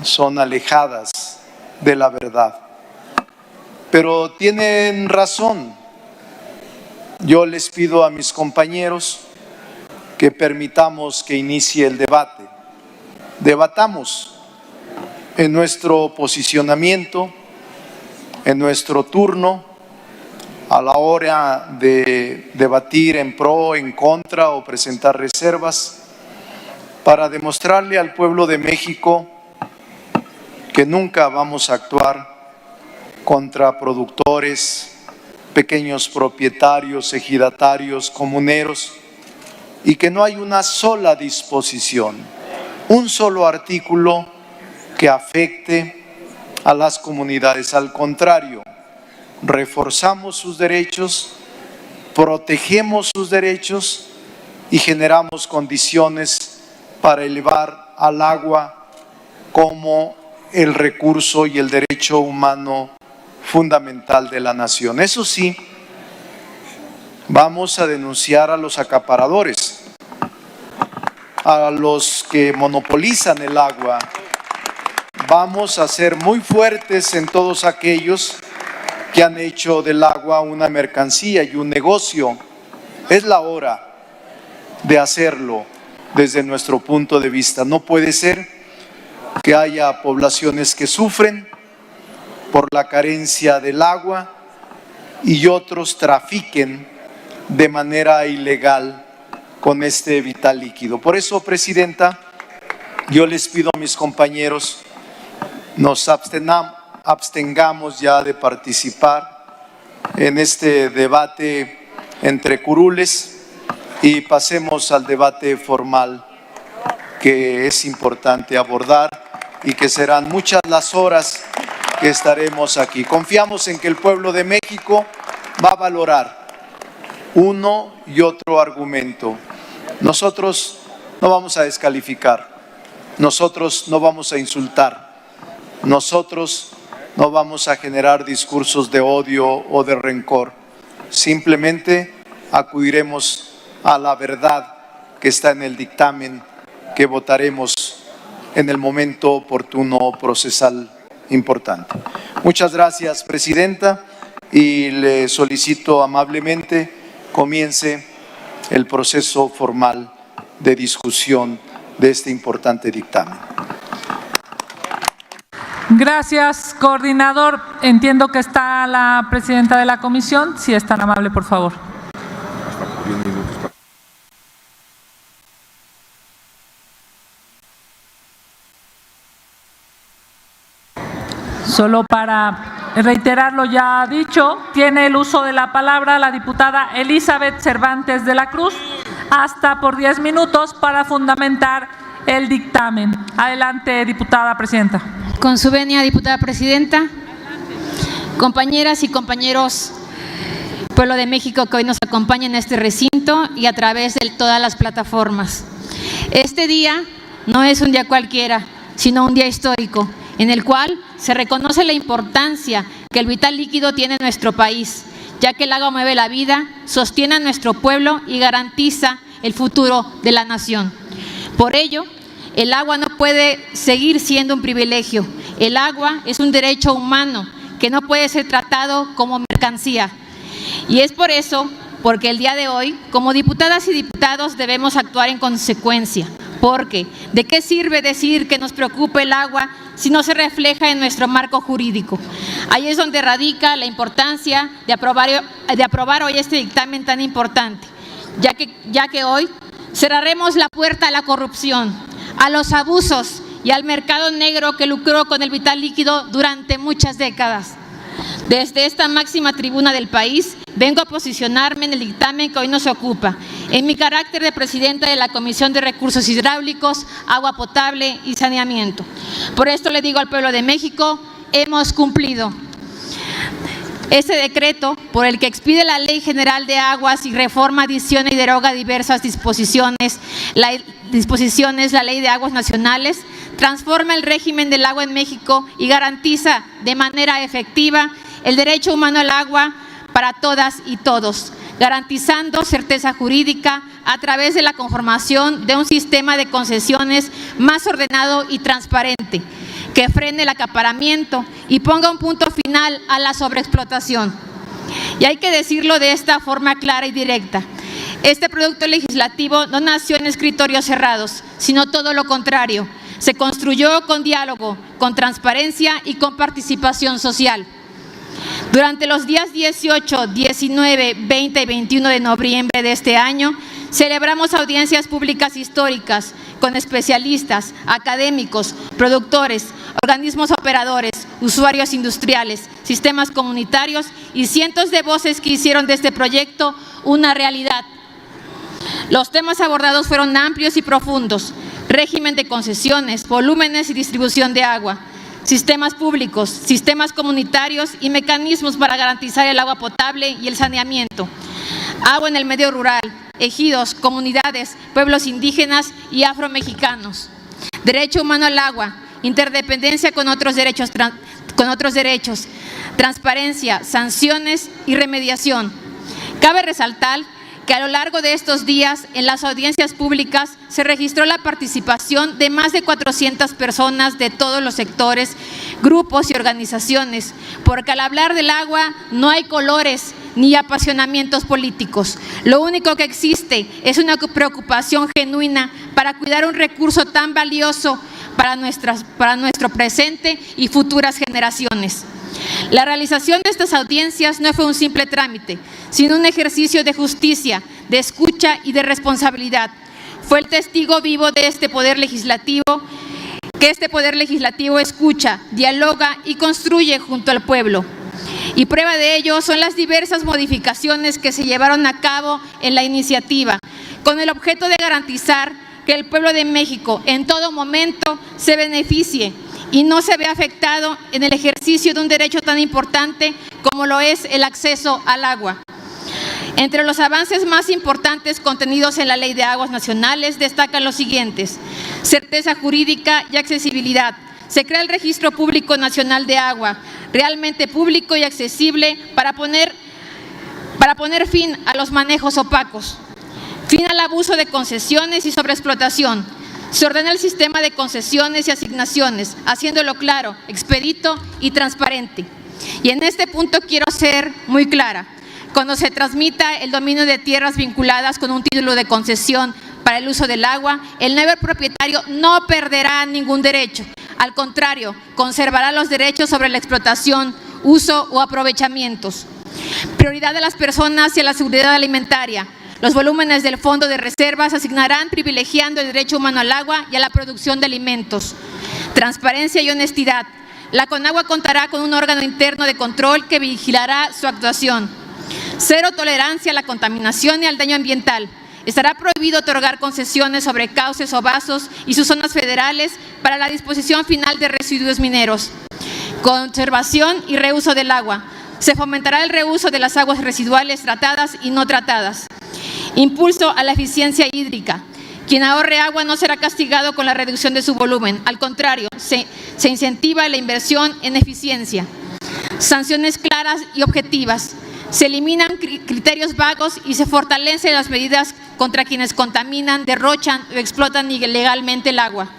son alejadas de la verdad. Pero tienen razón. Yo les pido a mis compañeros que permitamos que inicie el debate. Debatamos en nuestro posicionamiento, en nuestro turno, a la hora de debatir en pro, en contra o presentar reservas, para demostrarle al pueblo de México que nunca vamos a actuar contra productores, pequeños propietarios, ejidatarios, comuneros, y que no hay una sola disposición, un solo artículo que afecte a las comunidades. Al contrario, reforzamos sus derechos, protegemos sus derechos y generamos condiciones para elevar al agua como el recurso y el derecho humano fundamental de la nación. Eso sí, Vamos a denunciar a los acaparadores, a los que monopolizan el agua. Vamos a ser muy fuertes en todos aquellos que han hecho del agua una mercancía y un negocio. Es la hora de hacerlo desde nuestro punto de vista. No puede ser que haya poblaciones que sufren por la carencia del agua y otros trafiquen de manera ilegal con este vital líquido. Por eso, Presidenta, yo les pido a mis compañeros, nos abstengamos ya de participar en este debate entre curules y pasemos al debate formal que es importante abordar y que serán muchas las horas que estaremos aquí. Confiamos en que el pueblo de México va a valorar uno y otro argumento. Nosotros no vamos a descalificar, nosotros no vamos a insultar, nosotros no vamos a generar discursos de odio o de rencor. Simplemente acudiremos a la verdad que está en el dictamen que votaremos en el momento oportuno procesal importante. Muchas gracias, Presidenta, y le solicito amablemente comience el proceso formal de discusión de este importante dictamen. Gracias, coordinador. Entiendo que está la presidenta de la comisión. Si es tan amable, por favor. Solo para reiterar lo ya dicho, tiene el uso de la palabra la diputada Elizabeth Cervantes de la Cruz, hasta por 10 minutos para fundamentar el dictamen. Adelante, diputada presidenta. Con su venia, diputada presidenta, compañeras y compañeros pueblo de México que hoy nos acompaña en este recinto y a través de todas las plataformas. Este día no es un día cualquiera, sino un día histórico, en el cual se reconoce la importancia que el vital líquido tiene en nuestro país, ya que el agua mueve la vida, sostiene a nuestro pueblo y garantiza el futuro de la nación. Por ello, el agua no puede seguir siendo un privilegio. El agua es un derecho humano que no puede ser tratado como mercancía. Y es por eso, porque el día de hoy, como diputadas y diputados, debemos actuar en consecuencia. Porque, ¿de qué sirve decir que nos preocupa el agua si no se refleja en nuestro marco jurídico? Ahí es donde radica la importancia de aprobar hoy este dictamen tan importante, ya que hoy cerraremos la puerta a la corrupción, a los abusos y al mercado negro que lucró con el vital líquido durante muchas décadas. Desde esta máxima tribuna del país, vengo a posicionarme en el dictamen que hoy nos ocupa, en mi carácter de presidenta de la Comisión de Recursos Hidráulicos, Agua Potable y Saneamiento. Por esto le digo al pueblo de México, hemos cumplido. Este decreto, por el que expide la Ley General de Aguas y reforma, adiciona y deroga diversas disposiciones, la Ley de Aguas Nacionales, transforma el régimen del agua en México y garantiza de manera efectiva el derecho humano al agua para todas y todos, garantizando certeza jurídica a través de la conformación de un sistema de concesiones más ordenado y transparente, que frene el acaparamiento y ponga un punto final a la sobreexplotación. Y hay que decirlo de esta forma clara y directa. Este producto legislativo no nació en escritorios cerrados, sino todo lo contrario. Se construyó con diálogo, con transparencia y con participación social. Durante los días 18, 19, 20 y 21 de noviembre de este año, celebramos audiencias públicas históricas con especialistas, académicos, productores, organismos operadores, usuarios industriales, sistemas comunitarios y cientos de voces que hicieron de este proyecto una realidad. Los temas abordados fueron amplios y profundos: régimen de concesiones, volúmenes y distribución de agua, sistemas públicos, sistemas comunitarios y mecanismos para garantizar el agua potable y el saneamiento, agua en el medio rural, ejidos, comunidades, pueblos indígenas y afromexicanos, derecho humano al agua, interdependencia con otros derechos, transparencia, sanciones y remediación. Cabe resaltar que a lo largo de estos días, en las audiencias públicas, se registró la participación de más de 400 personas de todos los sectores, grupos y organizaciones, porque al hablar del agua no hay colores ni apasionamientos políticos. Lo único que existe es una preocupación genuina para cuidar un recurso tan valioso para nuestro presente y futuras generaciones. La realización de estas audiencias no fue un simple trámite, sino un ejercicio de justicia, de escucha y de responsabilidad. Fue el testigo vivo de este poder legislativo, que este poder legislativo escucha, dialoga y construye junto al pueblo. Y prueba de ello son las diversas modificaciones que se llevaron a cabo en la iniciativa, con el objeto de garantizar que el pueblo de México en todo momento se beneficie y no se ve afectado en el ejercicio de un derecho tan importante como lo es el acceso al agua. Entre los avances más importantes contenidos en la Ley de Aguas Nacionales destacan los siguientes: certeza jurídica y accesibilidad. Se crea el Registro Público Nacional de Agua, realmente público y accesible para poner fin a los manejos opacos. Fin al abuso de concesiones y sobreexplotación. Se ordena el sistema de concesiones y asignaciones, haciéndolo claro, expedito y transparente. Y en este punto quiero ser muy clara. Cuando se transmita el dominio de tierras vinculadas con un título de concesión para el uso del agua, el nuevo propietario no perderá ningún derecho. Al contrario, conservará los derechos sobre la explotación, uso o aprovechamientos. Prioridad de las personas y a la seguridad alimentaria. Los volúmenes del Fondo de Reservas se asignarán privilegiando el derecho humano al agua y a la producción de alimentos. Transparencia y honestidad. La Conagua contará con un órgano interno de control que vigilará su actuación. Cero tolerancia a la contaminación y al daño ambiental. Estará prohibido otorgar concesiones sobre cauces o vasos y sus zonas federales para la disposición final de residuos mineros. Conservación y reuso del agua. Se fomentará el reuso de las aguas residuales tratadas y no tratadas. Impulso a la eficiencia hídrica. Quien ahorre agua no será castigado con la reducción de su volumen. Al contrario, se incentiva la inversión en eficiencia. Sanciones claras y objetivas. Se eliminan criterios vagos y se fortalecen las medidas contra quienes contaminan, derrochan o explotan ilegalmente el agua.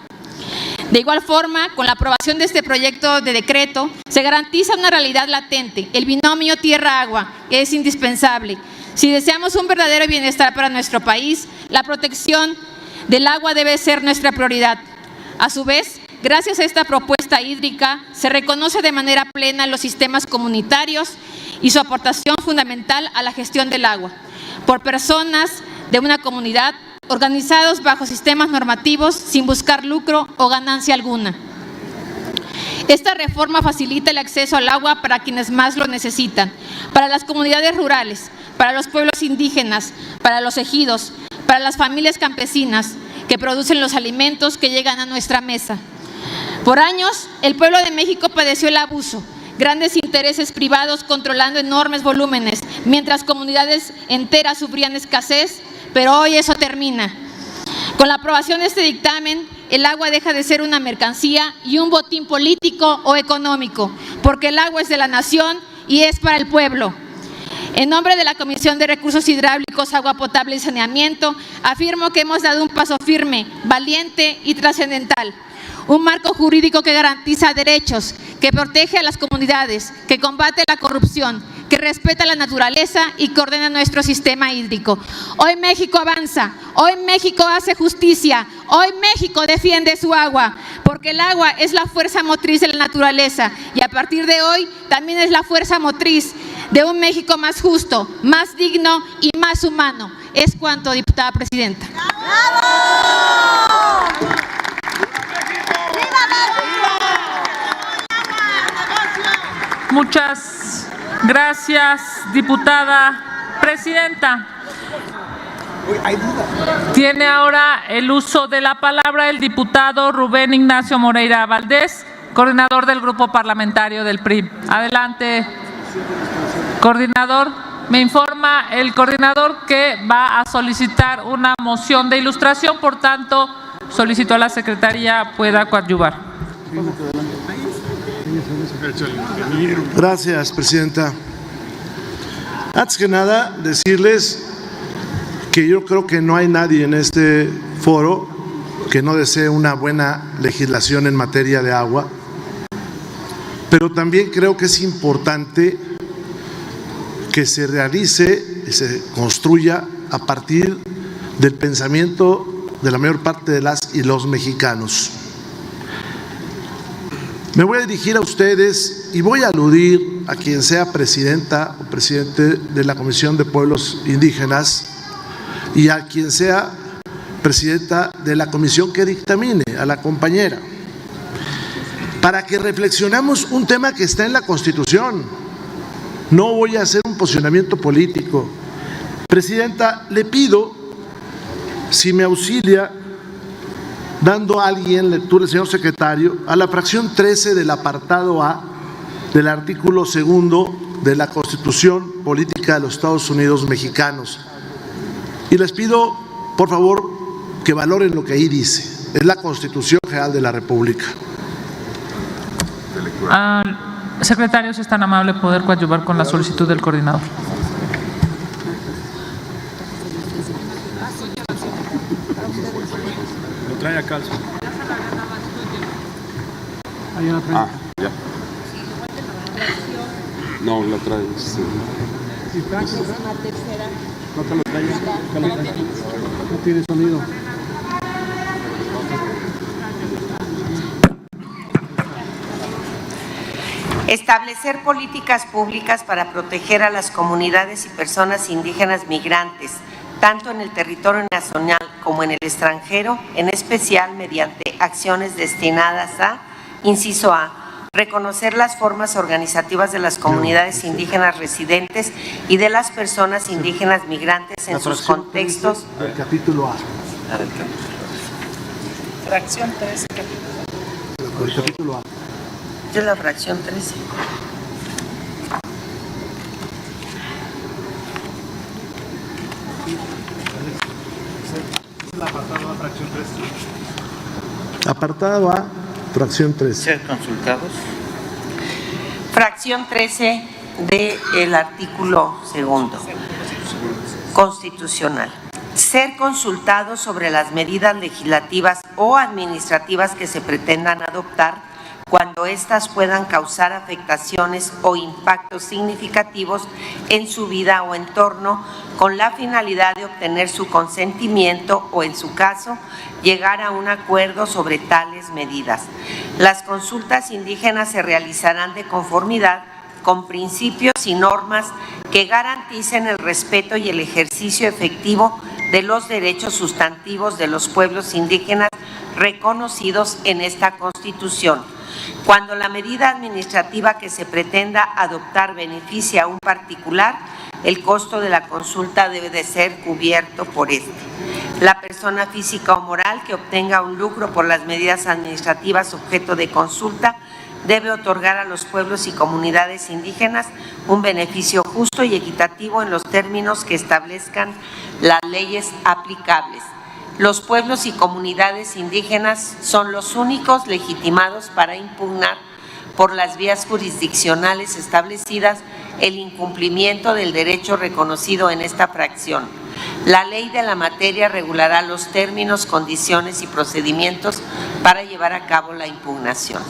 De igual forma, con la aprobación de este proyecto de decreto, se garantiza una realidad latente, el binomio tierra-agua, que es indispensable. Si deseamos un verdadero bienestar para nuestro país, la protección del agua debe ser nuestra prioridad. A su vez, gracias a esta propuesta hídrica, se reconoce de manera plena los sistemas comunitarios y su aportación fundamental a la gestión del agua, por personas de una comunidad organizados bajo sistemas normativos sin buscar lucro o ganancia alguna. Esta reforma facilita el acceso al agua para quienes más lo necesitan, para las comunidades rurales, para los pueblos indígenas, para los ejidos, para las familias campesinas que producen los alimentos que llegan a nuestra mesa. Por años, el pueblo de México padeció el abuso, grandes intereses privados controlando enormes volúmenes, mientras comunidades enteras sufrían escasez, pero hoy eso termina. Con la aprobación de este dictamen, el agua deja de ser una mercancía y un botín político o económico, porque el agua es de la nación y es para el pueblo. En nombre de la Comisión de Recursos Hidráulicos, Agua Potable y Saneamiento, afirmo que hemos dado un paso firme, valiente y trascendental. Un marco jurídico que garantiza derechos, que protege a las comunidades, que combate la corrupción, que respeta la naturaleza y que ordena nuestro sistema hídrico. Hoy México avanza, hoy México hace justicia, hoy México defiende su agua, porque el agua es la fuerza motriz de la naturaleza y a partir de hoy también es la fuerza motriz de un México más justo, más digno y más humano. Es cuanto, diputada presidenta. ¡Bravo! Muchas gracias, diputada presidenta. Tiene ahora el uso de la palabra el diputado Rubén Ignacio Moreira Valdés, coordinador del Grupo Parlamentario del PRI. Adelante, coordinador. Me informa el coordinador que va a solicitar una moción de ilustración, por tanto, solicito a la Secretaría pueda coadyuvar. Gracias, presidenta. Antes que nada, decirles que yo creo que no hay nadie en este foro que no desee una buena legislación en materia de agua, pero también creo que es importante que se realice y se construya a partir del pensamiento de la mayor parte de las y los mexicanos. Me voy a dirigir a ustedes y voy a aludir a quien sea presidenta o presidente de la Comisión de Pueblos Indígenas y a quien sea presidenta de la comisión que dictamine, a la compañera, para que reflexionemos un tema que está en la Constitución. No voy a hacer un posicionamiento político. Presidenta, le pido si me auxilia dando a alguien lectura, el señor secretario, a la fracción 13 del apartado A del artículo 2 de la Constitución Política de los Estados Unidos Mexicanos. Y les pido, por favor, que valoren lo que ahí dice. Es la Constitución General de la República. Secretario, si es tan amable poder coadyuvar con la solicitud del coordinador. Lo trae acá. Ya. No, lo trae. Sí. No tiene sonido. Establecer políticas públicas para proteger a las comunidades y personas indígenas migrantes, tanto en el territorio nacional como en el extranjero, en especial mediante acciones destinadas a, inciso A, reconocer las formas organizativas de las comunidades indígenas residentes y de las personas indígenas migrantes en sus contextos. Del capítulo A. Fracción 13. Del capítulo A. De la fracción 13. El apartado A, fracción 13. Apartado A, fracción 13. Ser consultados. Fracción 13 del artículo 2 constitucional. Ser consultados sobre las medidas legislativas o administrativas que se pretendan adoptar cuando éstas puedan causar afectaciones o impactos significativos en su vida o entorno, con la finalidad de obtener su consentimiento o, en su caso, llegar a un acuerdo sobre tales medidas. Las consultas indígenas se realizarán de conformidad con principios y normas que garanticen el respeto y el ejercicio efectivo de los derechos sustantivos de los pueblos indígenas reconocidos en esta Constitución. Cuando la medida administrativa que se pretenda adoptar beneficia a un particular, el costo de la consulta debe de ser cubierto por este. La persona física o moral que obtenga un lucro por las medidas administrativas objeto de consulta debe otorgar a los pueblos y comunidades indígenas un beneficio justo y equitativo en los términos que establezcan las leyes aplicables. Los pueblos y comunidades indígenas son los únicos legitimados para impugnar por las vías jurisdiccionales establecidas el incumplimiento del derecho reconocido en esta fracción. La ley de la materia regulará los términos, condiciones y procedimientos para llevar a cabo la impugnación.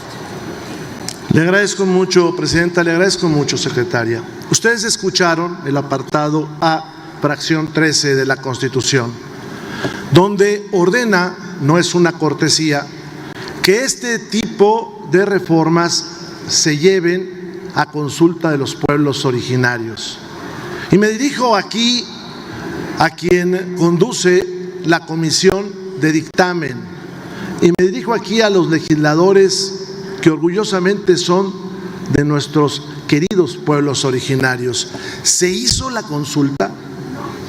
Le agradezco mucho, Presidenta, le agradezco mucho, Secretaria. Ustedes escucharon el apartado A, fracción 13 de la Constitución, donde ordena, no es una cortesía, que este tipo de reformas se lleven a consulta de los pueblos originarios. Y me dirijo aquí a quien conduce la comisión de dictamen, y me dirijo aquí a los legisladores que orgullosamente son de nuestros queridos pueblos originarios. ¿Se hizo la consulta?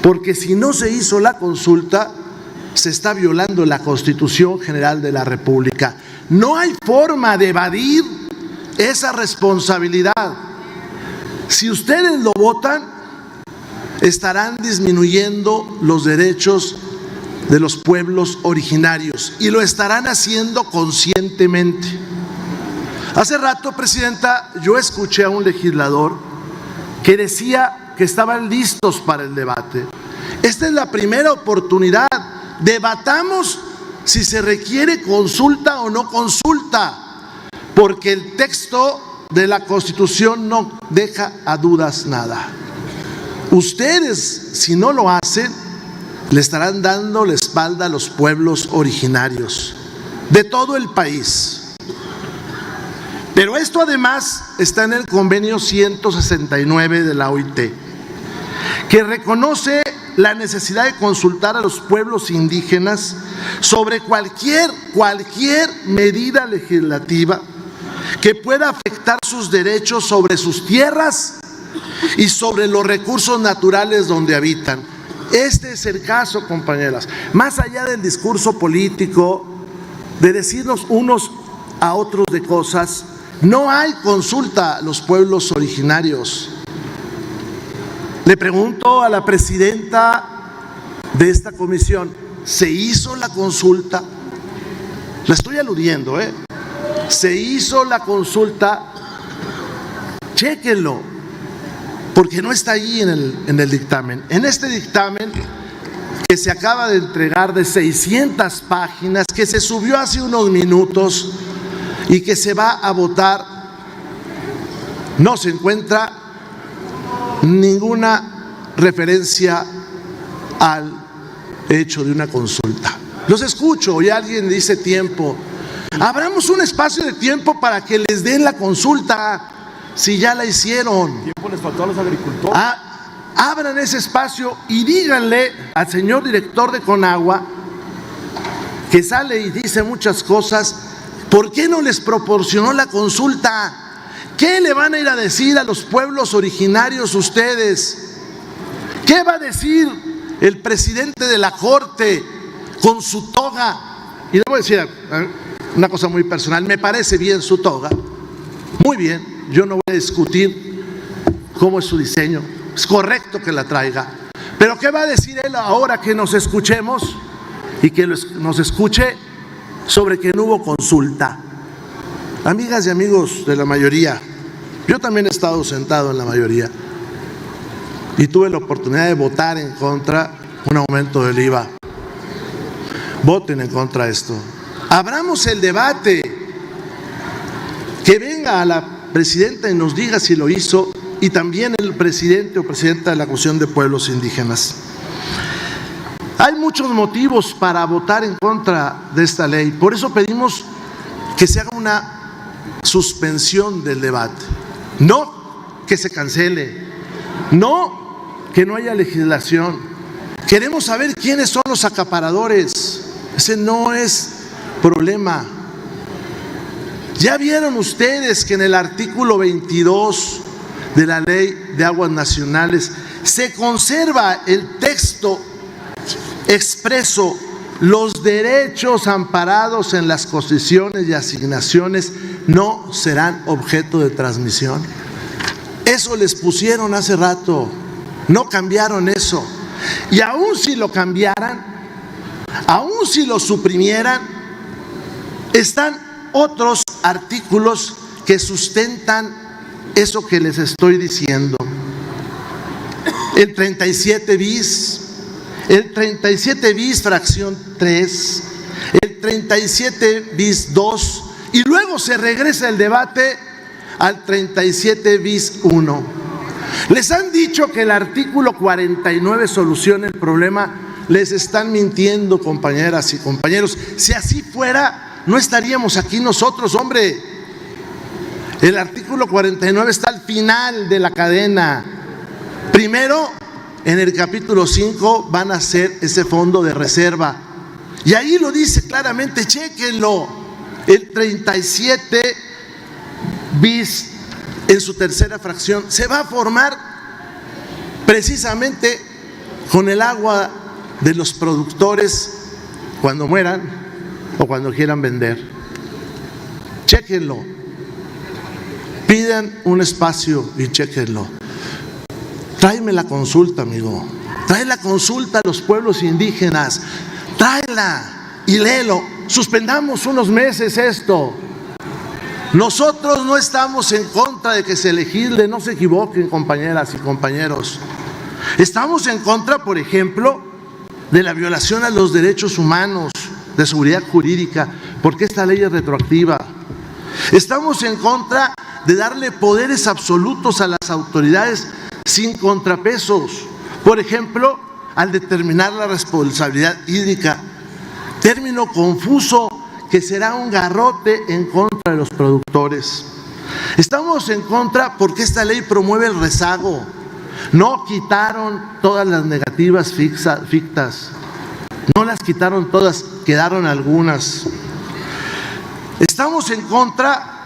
Porque si no se hizo la consulta, se está violando la Constitución General de la República. No hay forma de evadir esa responsabilidad. Si ustedes lo votan, estarán disminuyendo los derechos de los pueblos originarios y lo estarán haciendo conscientemente. Hace rato, Presidenta, yo escuché a un legislador que decía que estaban listos para el debate. Esta es la primera oportunidad. Debatamos si se requiere consulta o no consulta, porque el texto de la Constitución no deja a dudas nada. Ustedes, si no lo hacen, le estarán dando la espalda a los pueblos originarios de todo el país. Pero esto además está en el convenio 169 de la OIT, que reconoce la necesidad de consultar a los pueblos indígenas sobre cualquier medida legislativa que pueda afectar sus derechos sobre sus tierras y sobre los recursos naturales donde habitan. Este es el caso, compañeras. Más allá del discurso político, de decirnos unos a otros de cosas, no hay consulta a los pueblos originarios. Le pregunto a la presidenta de esta comisión, ¿se hizo la consulta? La estoy aludiendo, ¿Se hizo la consulta? Chéquenlo, porque no está ahí en el dictamen. En este dictamen que se acaba de entregar de 600 páginas, que se subió hace unos minutos y que se va a votar, no se encuentra ninguna referencia al hecho de una consulta. Los escucho y alguien dice tiempo. Abramos un espacio de tiempo para que les den la consulta si ya la hicieron. Tiempo les faltó a los agricultores. Abran ese espacio y díganle al señor director de Conagua, que sale y dice muchas cosas, ¿por qué no les proporcionó la consulta? ¿Qué le van a ir a decir a los pueblos originarios ustedes? ¿Qué va a decir el presidente de la Corte con su toga? Y le voy a decir una cosa muy personal, me parece bien su toga, muy bien, yo no voy a discutir cómo es su diseño, es correcto que la traiga, pero ¿qué va a decir él ahora que nos escuchemos y que nos escuche sobre que no hubo consulta? Amigas y amigos de la mayoría, yo también he estado sentado en la mayoría y tuve la oportunidad de votar en contra un aumento del IVA. Voten en contra de esto. Abramos el debate. Que venga a la presidenta y nos diga si lo hizo, y también el presidente o presidenta de la Comisión de Pueblos Indígenas. Hay muchos motivos para votar en contra de esta ley. Por eso pedimos que se haga una suspensión del debate. No que se cancele. No que no haya legislación. Queremos saber quiénes son los acaparadores. Ese no es problema. Ya vieron ustedes que en el artículo 22 de la Ley de Aguas Nacionales se conserva el texto expreso: los derechos amparados en las concesiones y asignaciones no serán objeto de transmisión. Eso les pusieron hace rato, no cambiaron eso. Y aún si lo cambiaran, aún si lo suprimieran, están otros artículos que sustentan eso que les estoy diciendo. El 37 bis, el 37 bis fracción 3, el 37 bis 2, y luego se regresa el debate al 37 bis 1. Les han dicho que el artículo 49 soluciona el problema. Les están mintiendo, compañeras y compañeros. Si así fuera, no estaríamos aquí nosotros, hombre. El artículo 49 está al final de la cadena. Primero, en el capítulo 5 van a hacer ese fondo de reserva. Y ahí lo dice claramente, chéquenlo. El 37 bis en su tercera fracción se va a formar precisamente con el agua de los productores cuando mueran o cuando quieran vender. Chéquenlo. Pidan un espacio y chéquenlo. Tráeme la consulta, amigo. Trae la consulta a los pueblos indígenas. Tráela y léelo. Suspendamos unos meses esto. Nosotros no estamos en contra de que se legisle, no se equivoquen, compañeras y compañeros. Estamos en contra, por ejemplo, de la violación a los derechos humanos, de seguridad jurídica, porque esta ley es retroactiva. Estamos en contra de darle poderes absolutos a las autoridades sin contrapesos. Por ejemplo, al determinar la responsabilidad hídrica, término confuso que será un garrote en contra de los productores. Estamos en contra porque esta ley promueve el rezago. No quitaron todas las negativas fictas, no las quitaron todas, quedaron algunas. Estamos en contra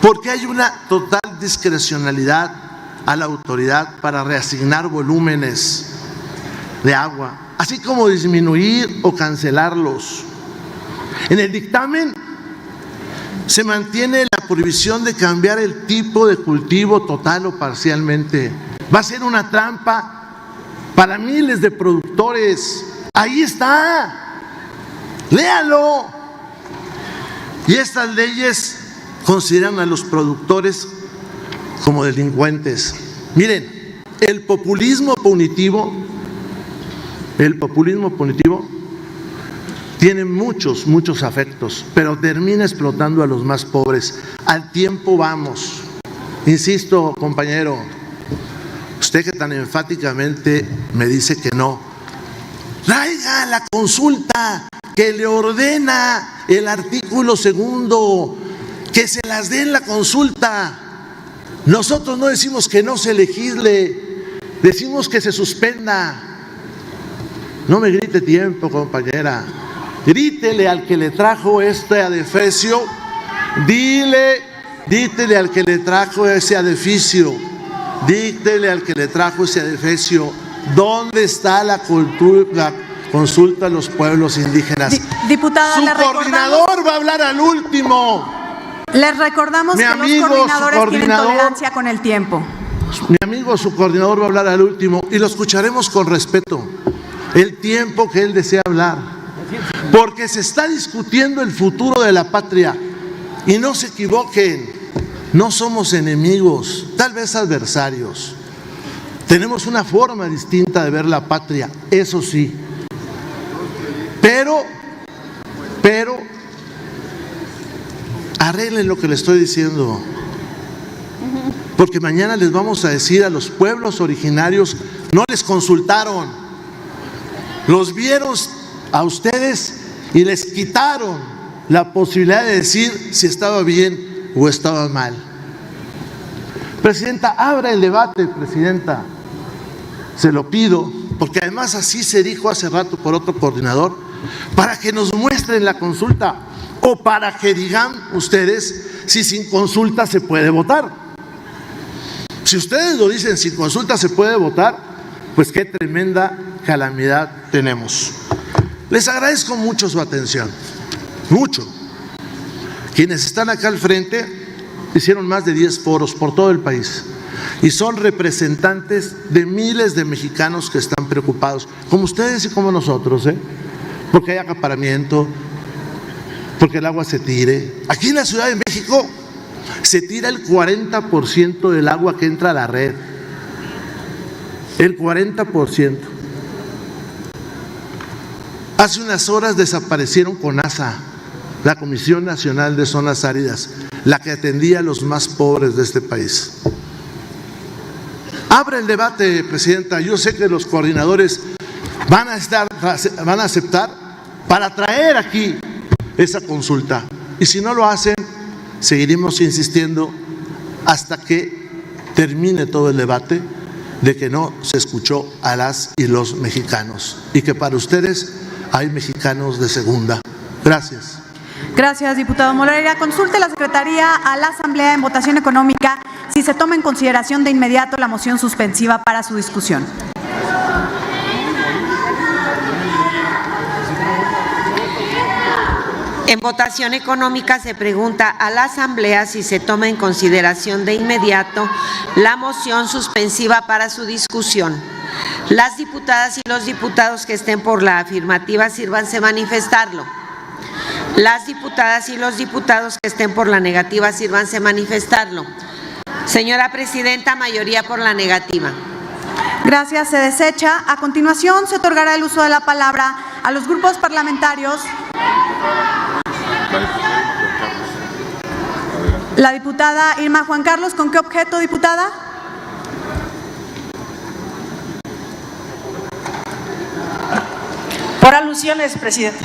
porque hay una total discrecionalidad a la autoridad para reasignar volúmenes de agua, así como disminuir o cancelarlos. En el dictamen se mantiene la prohibición de cambiar el tipo de cultivo total o parcialmente. Va a ser una trampa para miles de productores. Ahí está, léalo. Y estas leyes consideran a los productores como delincuentes. Miren, el populismo punitivo tiene muchos afectos, pero termina explotando a los más pobres. Al tiempo vamos. Insisto, compañero, usted que tan enfáticamente me dice que no, traiga la consulta que le ordena el artículo 2, que se las den la consulta. Nosotros no decimos que no se legisle, decimos que se suspenda. No me grite tiempo, compañera. Grítele al que le trajo este adefesio, dítele al que le trajo ese adefesio, dítele al que le trajo ese adefesio, ¿dónde está la consulta a los pueblos indígenas? Diputada, su coordinador va a hablar al último. Les recordamos que los coordinadores tienen tolerancia con el tiempo. Mi amigo, su coordinador va a hablar al último y lo escucharemos con respeto, el tiempo que él desea hablar. Porque se está discutiendo el futuro de la patria. Y no se equivoquen, no somos enemigos, tal vez adversarios. Tenemos una forma distinta de ver la patria, eso sí. Pero arreglen lo que les estoy diciendo. Porque mañana les vamos a decir a los pueblos originarios, no les consultaron, los vieron a ustedes y les quitaron la posibilidad de decir si estaba bien o estaba mal. Presidenta, abra el debate, presidenta. Se lo pido, porque además así se dijo hace rato por otro coordinador, para que nos muestren la consulta o para que digan ustedes si sin consulta se puede votar. Si ustedes lo dicen, sin consulta se puede votar, pues qué tremenda calamidad tenemos. Les agradezco mucho su atención, mucho. Quienes están acá al frente hicieron más de 10 foros por todo el país y son representantes de miles de mexicanos que están preocupados, como ustedes y como nosotros, porque hay acaparamiento, porque el agua se tire. Aquí en la Ciudad de México se tira el 40% del agua que entra a la red, el 40%. Hace unas horas desaparecieron CONAZA, la Comisión Nacional de Zonas Áridas, la que atendía a los más pobres de este país. Abra el debate, presidenta. Yo sé que los coordinadores van a aceptar para traer aquí esa consulta. Y si no lo hacen, seguiremos insistiendo hasta que termine todo el debate de que no se escuchó a las y los mexicanos y que para ustedes hay mexicanos de segunda. Gracias. Gracias, diputado Moreira. Consulte la Secretaría a la Asamblea en votación económica si se toma en consideración de inmediato la moción suspensiva para su discusión. En votación económica se pregunta a la Asamblea si se toma en consideración de inmediato la moción suspensiva para su discusión. Las diputadas y los diputados que estén por la afirmativa, sírvanse manifestarlo. Las diputadas y los diputados que estén por la negativa, sírvanse a manifestarlo. Señora presidenta, mayoría por la negativa. Gracias, se desecha. A continuación, se otorgará el uso de la palabra a los grupos parlamentarios. La diputada Irma Juan Carlos, ¿con qué objeto, diputada? Por alusiones, presidenta.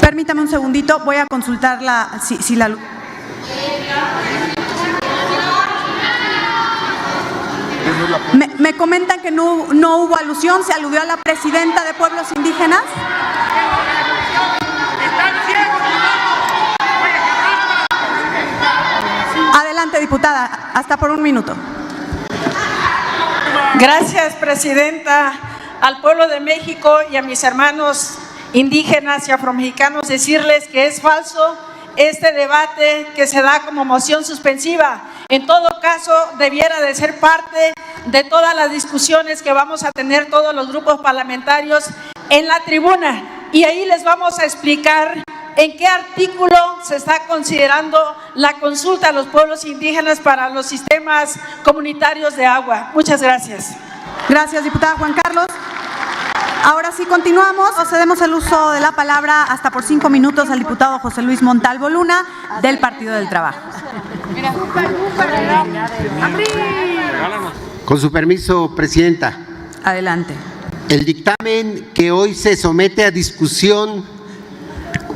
Permítame un segundito, voy a consultar si la... Me comentan que no hubo alusión, se aludió a la presidenta de Pueblos Indígenas. Adelante, diputada, hasta por un minuto. Gracias, presidenta. Al pueblo de México y a mis hermanos indígenas y afromexicanos decirles que es falso este debate que se da como moción suspensiva. En todo caso, debiera de ser parte de todas las discusiones que vamos a tener todos los grupos parlamentarios en la tribuna. Y ahí les vamos a explicar en qué artículo se está considerando la consulta a los pueblos indígenas para los sistemas comunitarios de agua. Muchas gracias. Gracias, diputada Juan Carlos. Ahora sí continuamos. Cedemos el uso de la palabra hasta por 5 minutos al diputado José Luis Montalvo Luna del Partido del Trabajo. Con su permiso, presidenta. Adelante. El dictamen que hoy se somete a discusión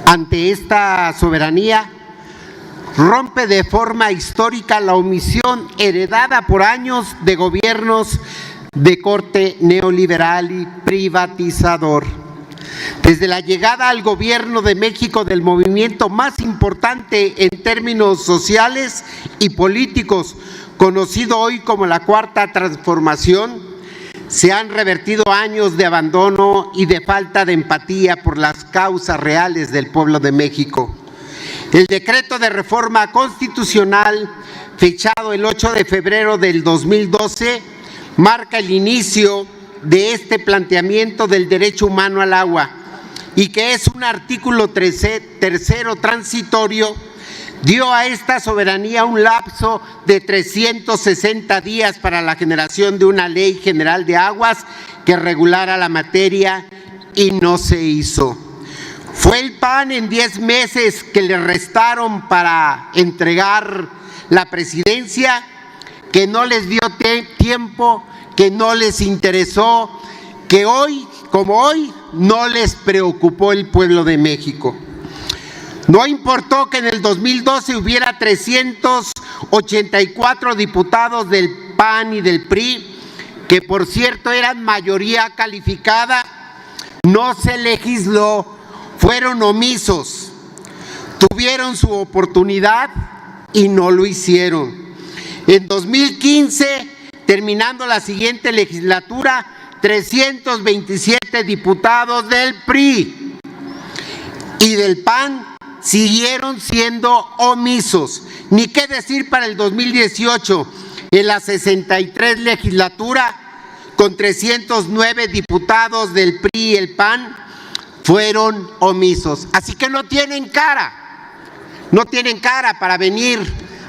ante esta soberanía rompe de forma histórica la omisión heredada por años de gobiernos de corte neoliberal y privatizador. Desde la llegada al gobierno de México del movimiento más importante en términos sociales y políticos, conocido hoy como la Cuarta Transformación, se han revertido años de abandono y de falta de empatía por las causas reales del pueblo de México. El decreto de reforma constitucional, fechado el 8 de febrero del 2012, marca el inicio de este planteamiento del derecho humano al agua y que es un artículo tercero transitorio, dio a esta soberanía un lapso de 360 días para la generación de una ley general de aguas que regulara la materia y no se hizo. Fue el PAN en 10 meses que le restaron para entregar la presidencia, que no les dio tiempo, que no les interesó, que hoy, como hoy, no les preocupó el pueblo de México. No importó que en el 2012 hubiera 384 diputados del PAN y del PRI, que por cierto eran mayoría calificada, no se legisló, fueron omisos, tuvieron su oportunidad y no lo hicieron. En 2015, terminando la siguiente legislatura, 327 diputados del PRI y del PAN siguieron siendo omisos. Ni qué decir para el 2018, en la 63 legislatura, con 309 diputados del PRI y el PAN, fueron omisos. Así que no tienen cara para venir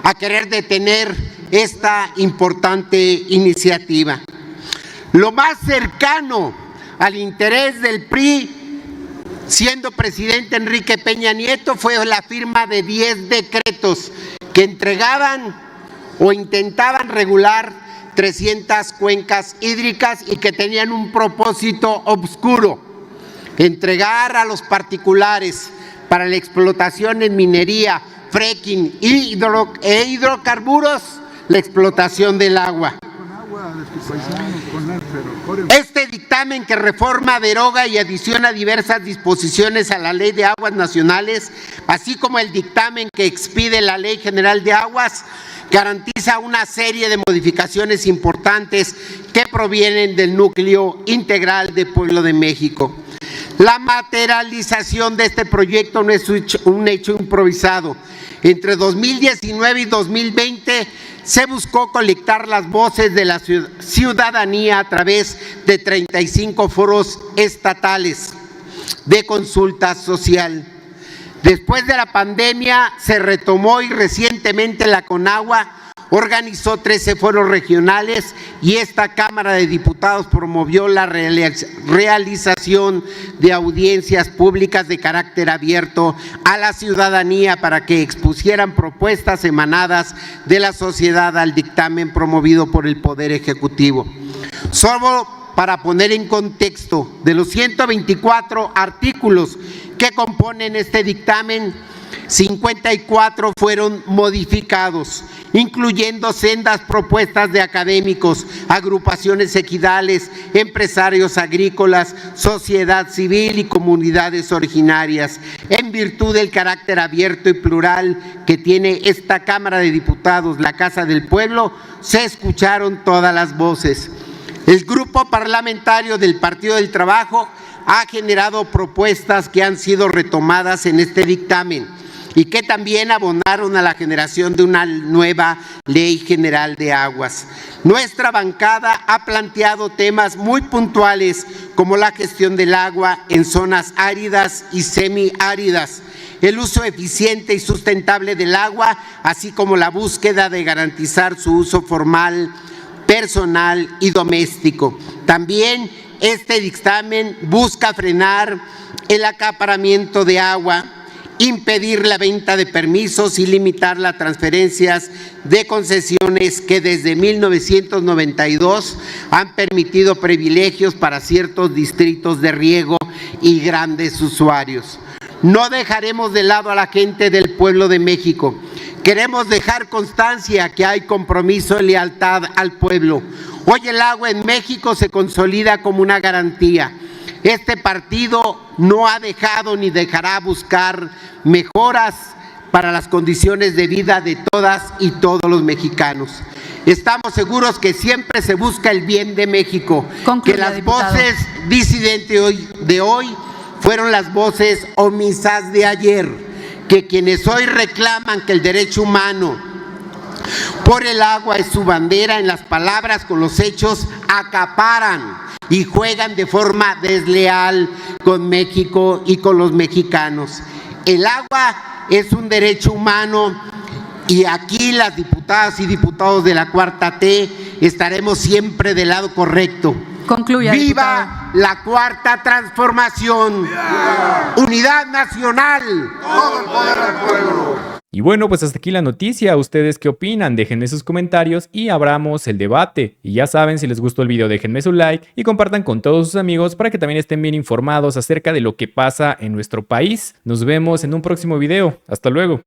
a querer detener esta importante iniciativa. Lo más cercano al interés del PRI, siendo presidente Enrique Peña Nieto, fue la firma de 10 decretos que entregaban o intentaban regular 300 cuencas hídricas y que tenían un propósito obscuro: entregar a los particulares para la explotación en minería, fracking e hidrocarburos la explotación del agua. Este dictamen que reforma, deroga y adiciona diversas disposiciones a la Ley de Aguas Nacionales, así como el dictamen que expide la Ley General de Aguas, garantiza una serie de modificaciones importantes que provienen del núcleo integral del pueblo de México. La materialización de este proyecto no es un hecho improvisado. Entre 2019 y 2020 se buscó colectar las voces de la ciudadanía a través de 35 foros estatales. de consulta social. Después de la pandemia se retomó y recientemente la CONAGUA organizó 13 foros regionales y esta Cámara de Diputados promovió la realización de audiencias públicas de carácter abierto a la ciudadanía para que expusieran propuestas emanadas de la sociedad al dictamen promovido por el Poder Ejecutivo. Solo para poner en contexto, de los 124 artículos que componen este dictamen, 54 fueron modificados, incluyendo sendas propuestas de académicos, agrupaciones ejidales, empresarios agrícolas, sociedad civil y comunidades originarias. En virtud del carácter abierto y plural que tiene esta Cámara de Diputados, la Casa del Pueblo, se escucharon todas las voces. El grupo parlamentario del Partido del Trabajo ha generado propuestas que han sido retomadas en este dictamen y que también abonaron a la generación de una nueva Ley General de Aguas. Nuestra bancada ha planteado temas muy puntuales como la gestión del agua en zonas áridas y semiáridas, el uso eficiente y sustentable del agua, así como la búsqueda de garantizar su uso formal, personal y doméstico. También este dictamen busca frenar el acaparamiento de agua, impedir la venta de permisos y limitar las transferencias de concesiones que desde 1992 han permitido privilegios para ciertos distritos de riego y grandes usuarios. No dejaremos de lado a la gente del pueblo de México. Queremos dejar constancia que hay compromiso y lealtad al pueblo. Hoy el agua en México se consolida como una garantía. Este partido no ha dejado ni dejará buscar mejoras para las condiciones de vida de todas y todos los mexicanos. Estamos seguros que siempre se busca el bien de México, que las voces disidentes de hoy fueron las voces omisas de ayer, que quienes hoy reclaman que el derecho humano por el agua es su bandera, en las palabras con los hechos acaparan y juegan de forma desleal con México y con los mexicanos. El agua es un derecho humano y aquí las diputadas y diputados de la Cuarta T estaremos siempre del lado correcto. Concluya, ¡Viva la Cuarta Transformación! ¡Viva! ¡Unidad nacional! ¡Todo el poder del pueblo! Y bueno, pues hasta aquí la noticia. ¿Ustedes qué opinan? Déjenme sus comentarios y abramos el debate. Y ya saben, si les gustó el video, déjenme su like y compartan con todos sus amigos para que también estén bien informados acerca de lo que pasa en nuestro país. Nos vemos en un próximo video. Hasta luego.